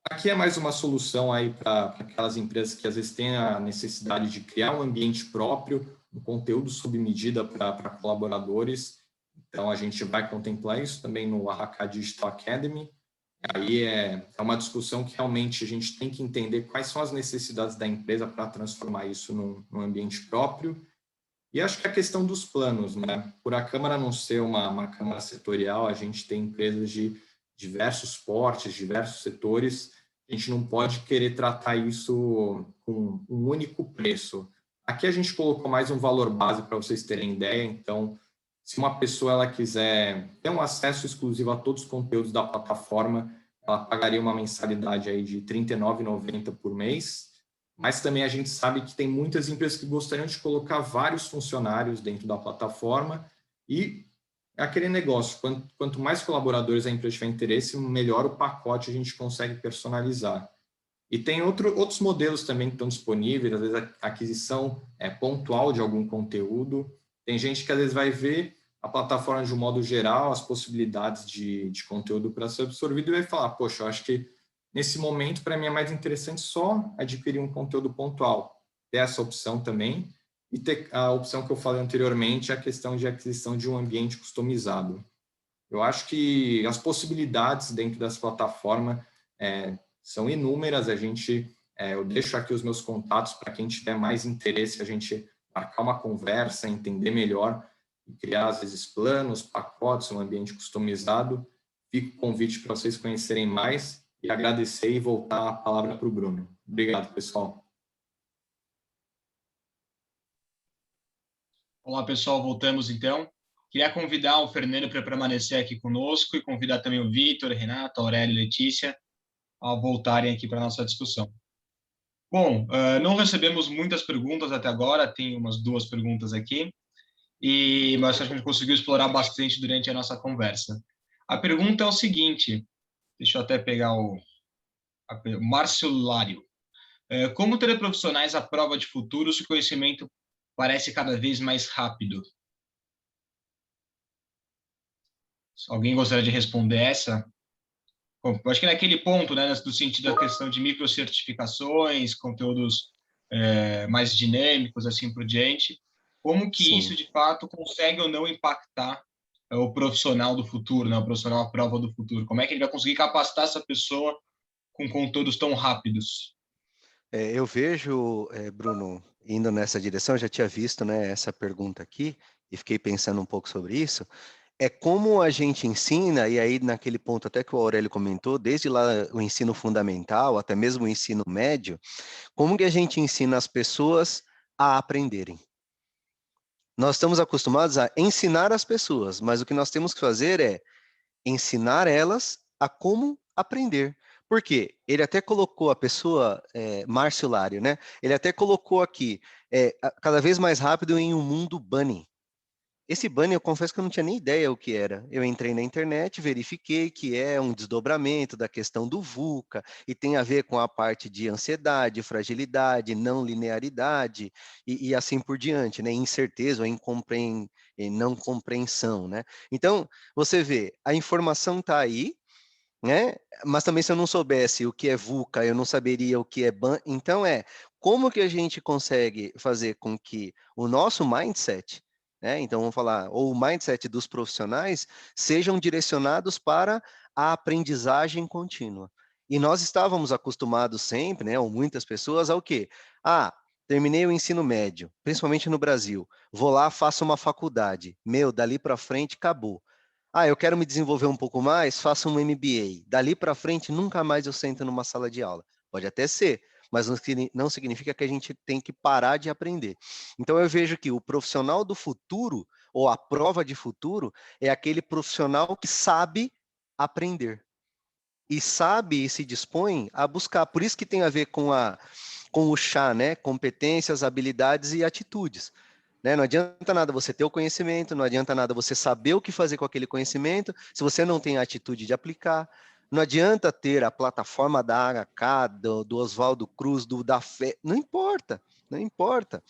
Aqui é mais uma solução aí para aquelas empresas que às vezes têm a necessidade de criar um ambiente próprio, um conteúdo sob medida para colaboradores. Então, a gente vai contemplar isso também no Arraca Digital Academy. Aí é uma discussão que realmente a gente tem que entender quais são as necessidades da empresa para transformar isso num ambiente próprio. E acho que a questão dos planos, né? Por a Câmara não ser uma Câmara setorial, a gente tem empresas de diversos portes, diversos setores, a gente não pode querer tratar isso com um único preço. Aqui a gente colocou mais um valor base para vocês terem ideia, então, se uma pessoa ela quiser ter um acesso exclusivo a todos os conteúdos da plataforma, ela pagaria uma mensalidade aí de R$ 39,90 por mês, mas também a gente sabe que tem muitas empresas que gostariam de colocar vários funcionários dentro da plataforma e é aquele negócio, quanto mais colaboradores a empresa tiver interesse, melhor o pacote a gente consegue personalizar. E tem outros modelos também que estão disponíveis, às vezes a aquisição pontual de algum conteúdo. Tem gente que às vezes vai ver a plataforma de um modo geral, as possibilidades de conteúdo para ser absorvido e vai falar, poxa, eu acho que nesse momento para mim é mais interessante só adquirir um conteúdo pontual. Ter essa opção também. E ter a opção que eu falei anteriormente, a questão de aquisição de um ambiente customizado. Eu acho que as possibilidades dentro dessa plataforma são inúmeras. Eu deixo aqui os meus contatos para quem tiver mais interesse, a gente marcar uma conversa, entender melhor e criar, às vezes, planos, pacotes, um ambiente customizado. Fica o convite para vocês conhecerem mais e agradecer e voltar a palavra para o Bruno. Obrigado, pessoal. Olá, pessoal, voltamos então. Queria convidar o Fernando para permanecer aqui conosco e convidar também o Vitor, Renato, Aurélio e Letícia a voltarem aqui para a nossa discussão. Bom, não recebemos muitas perguntas até agora, tem umas 2 perguntas aqui, mas acho que a gente conseguiu explorar bastante durante a nossa conversa. A pergunta é o seguinte, deixa eu até pegar o Márcio Lário. Como ter profissionais à prova de futuro se o conhecimento parece cada vez mais rápido? Alguém gostaria de responder essa? Bom, eu acho que naquele ponto, né, do sentido da questão de microcertificações, conteúdos mais dinâmicos, assim por diante, como que Sim. isso, de fato, consegue ou não impactar o profissional do futuro, né, o profissional à prova do futuro? Como é que ele vai conseguir capacitar essa pessoa com conteúdos tão rápidos? Eu vejo, Bruno, indo nessa direção, eu já tinha visto, né, essa pergunta aqui e fiquei pensando um pouco sobre isso. É como a gente ensina, e aí naquele ponto até que o Aurélio comentou, desde lá o ensino fundamental, até mesmo o ensino médio, como que a gente ensina as pessoas a aprenderem? Nós estamos acostumados a ensinar as pessoas, mas o que nós temos que fazer é ensinar elas a como aprender. Por quê? Ele até colocou a pessoa, Márcio Lário, né? Ele até colocou aqui, cada vez mais rápido em um mundo bunny. Esse bunny, eu confesso que eu não tinha nem ideia o que era. Eu entrei na internet, verifiquei que é um desdobramento da questão do VUCA e tem a ver com a parte de ansiedade, fragilidade, não linearidade e assim por diante, né? Incerteza ou não compreensão, né? Então, você vê, a informação está aí, né? Mas também se eu não soubesse o que é VUCA, eu não saberia o que é BAN. Então, como que a gente consegue fazer com que o nosso mindset, né? Então, vamos falar, ou o mindset dos profissionais sejam direcionados para a aprendizagem contínua. E nós estávamos acostumados sempre, né, ou muitas pessoas, ao quê? Terminei o ensino médio, principalmente no Brasil, vou lá, faço uma faculdade. Dali para frente, acabou. Ah, eu quero me desenvolver um pouco mais, faça um MBA. Dali para frente, nunca mais eu sento numa sala de aula. Pode até ser, mas não significa que a gente tem que parar de aprender. Então, eu vejo que o profissional do futuro, ou a prova de futuro, é aquele profissional que sabe aprender. E sabe e se dispõe a buscar. Por isso que tem a ver com o chá, né? Competências, habilidades e atitudes. Né? Não adianta nada você ter o conhecimento, não adianta nada você saber o que fazer com aquele conhecimento, se você não tem a atitude de aplicar. Não adianta ter a plataforma da HK, do Oswaldo Cruz, da Fé, não importa, não importa.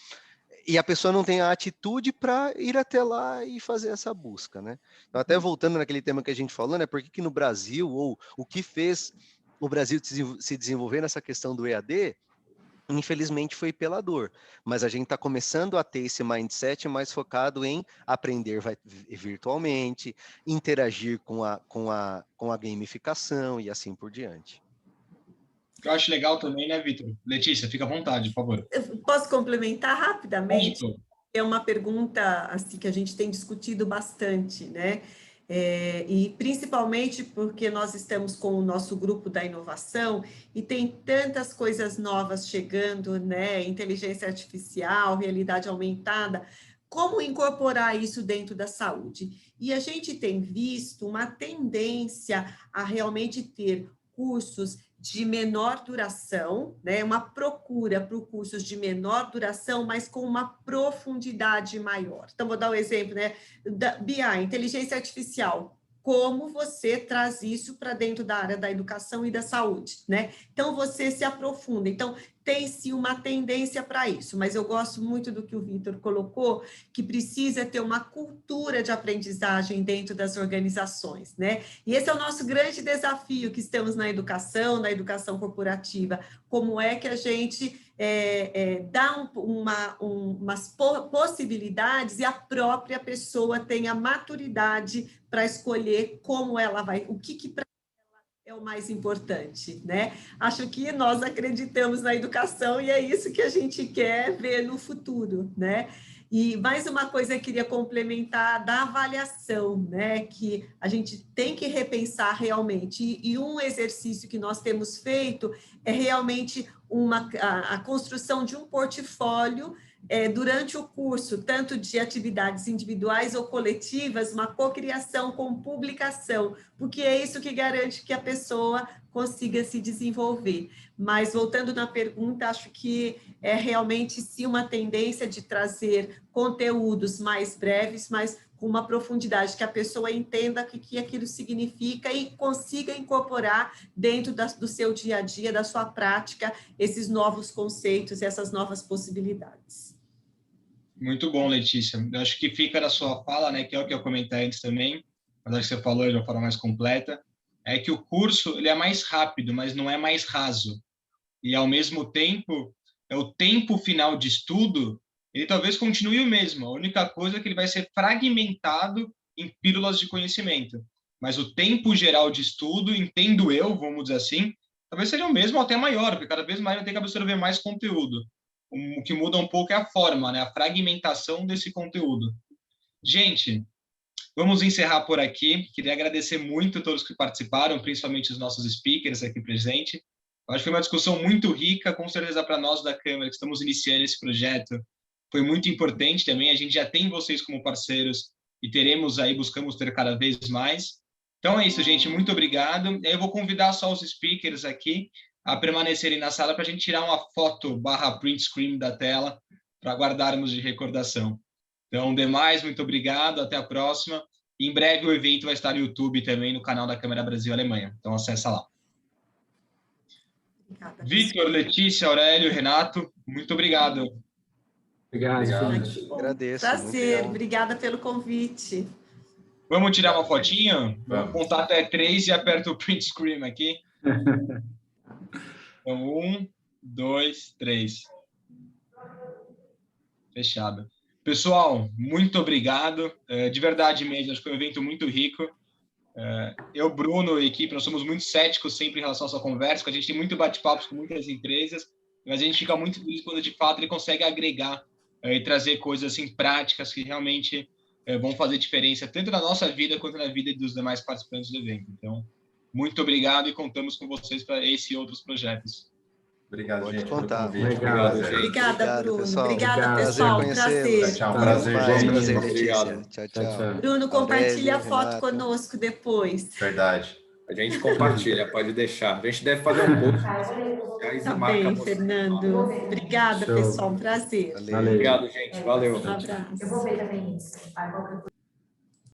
E a pessoa não tem a atitude para ir até lá e fazer essa busca, né? Então, até voltando naquele tema que a gente falou, né? Por que no Brasil, ou o que fez o Brasil se desenvolver nessa questão do EAD, infelizmente foi pela dor, mas a gente está começando a ter esse mindset mais focado em aprender virtualmente, interagir com a gamificação e assim por diante. Eu acho legal também, né, Vitor? Letícia, fica à vontade, por favor. Eu posso complementar rapidamente? Lógico. É uma pergunta assim, que a gente tem discutido bastante, né? E principalmente porque nós estamos com o nosso grupo da inovação e tem tantas coisas novas chegando, né? Inteligência artificial, realidade aumentada, como incorporar isso dentro da saúde? E a gente tem visto uma tendência a realmente ter cursos de menor duração, né? Uma procura por cursos de menor duração, mas com uma profundidade maior. Então, vou dar um exemplo, né? Da BI, inteligência artificial. Como você traz isso para dentro da área da educação e da saúde, né? Então, você se aprofunda. Então, tem-se uma tendência para isso, mas eu gosto muito do que o Vitor colocou, que precisa ter uma cultura de aprendizagem dentro das organizações, né? E esse é o nosso grande desafio que estamos na educação corporativa. Como é que a gente dá umas possibilidades e a própria pessoa tem a maturidade para escolher como ela vai, o que para é o mais importante, né? Acho que nós acreditamos na educação e é isso que a gente quer ver no futuro, né? E mais uma coisa eu queria complementar da avaliação, né? Que a gente tem que repensar realmente. E um exercício que nós temos feito é realmente a construção de um portfólio durante o curso, tanto de atividades individuais ou coletivas, uma cocriação com publicação, porque é isso que garante que a pessoa consiga se desenvolver. Mas, voltando na pergunta, acho que é realmente, sim, uma tendência de trazer conteúdos mais breves, mas com uma profundidade, que a pessoa entenda o que aquilo significa e consiga incorporar dentro do seu dia a dia, da sua prática, esses novos conceitos, essas novas possibilidades. Muito bom, Letícia. Eu acho que fica na sua fala, né, que é o que eu comentei antes também, mas acho que você falou de uma forma mais completa, é que o curso ele é mais rápido, mas não é mais raso. E, ao mesmo tempo, o tempo final de estudo, ele talvez continue o mesmo. A única coisa é que ele vai ser fragmentado em pílulas de conhecimento. Mas o tempo geral de estudo, entendo eu, vamos dizer assim, talvez seja o mesmo ou até maior, porque cada vez mais vai ter que absorver mais conteúdo. O que muda um pouco é a forma, né? A fragmentação desse conteúdo. Gente, vamos encerrar por aqui. Queria agradecer muito a todos que participaram, principalmente os nossos speakers aqui presentes. Acho que foi uma discussão muito rica, com certeza para nós da Câmara, que estamos iniciando esse projeto, foi muito importante também. A gente já tem vocês como parceiros e teremos aí, buscamos ter cada vez mais. Então é isso, gente. Muito obrigado. Eu vou convidar só os speakers aqui a permanecerem na sala para a gente tirar uma foto / print screen da tela para guardarmos de recordação. Então, demais, muito obrigado. Até a próxima. Em breve o evento vai estar no YouTube também, no canal da Câmara Brasil Alemanha. Então, acessa lá. Vitor, Letícia, Aurélio, Renato, muito obrigado. Obrigado. Agradeço. Prazer, obrigada pelo convite. Vamos tirar uma fotinho? Vou contar até 3 e aperto o print screen aqui. Então, 1, 2, 3. Fechado. Pessoal, muito obrigado. De verdade mesmo, acho que foi um evento muito rico. Eu, Bruno e equipe, nós somos muito céticos sempre em relação à sua conversa, porque a gente tem muito bate-papos com muitas empresas, mas a gente fica muito feliz quando, de fato, ele consegue agregar e trazer coisas assim, práticas que realmente vão fazer diferença tanto na nossa vida quanto na vida dos demais participantes do evento. Então, muito obrigado e contamos com vocês para esse e outros projetos. Obrigado, Pode gente, contar. pelo convite. Obrigado, gente. Obrigada, Bruno. Pessoal. Obrigada, Obrigado. pessoal. Prazer Prazer. conhecê-los. Tchau, Tá. prazer, gente. Prazer, Letícia. Obrigado. Tchau, Tchau, tchau. tchau. Bruno, compartilha a Aurélio, foto Renato. conosco depois. Verdade. A gente compartilha, pode deixar. A gente deve fazer um post. Tá bem, Fernando. Obrigada, Show. pessoal. Um prazer. Valeu. Obrigado, gente. Valeu. Um abraço. Eu vou ver também isso.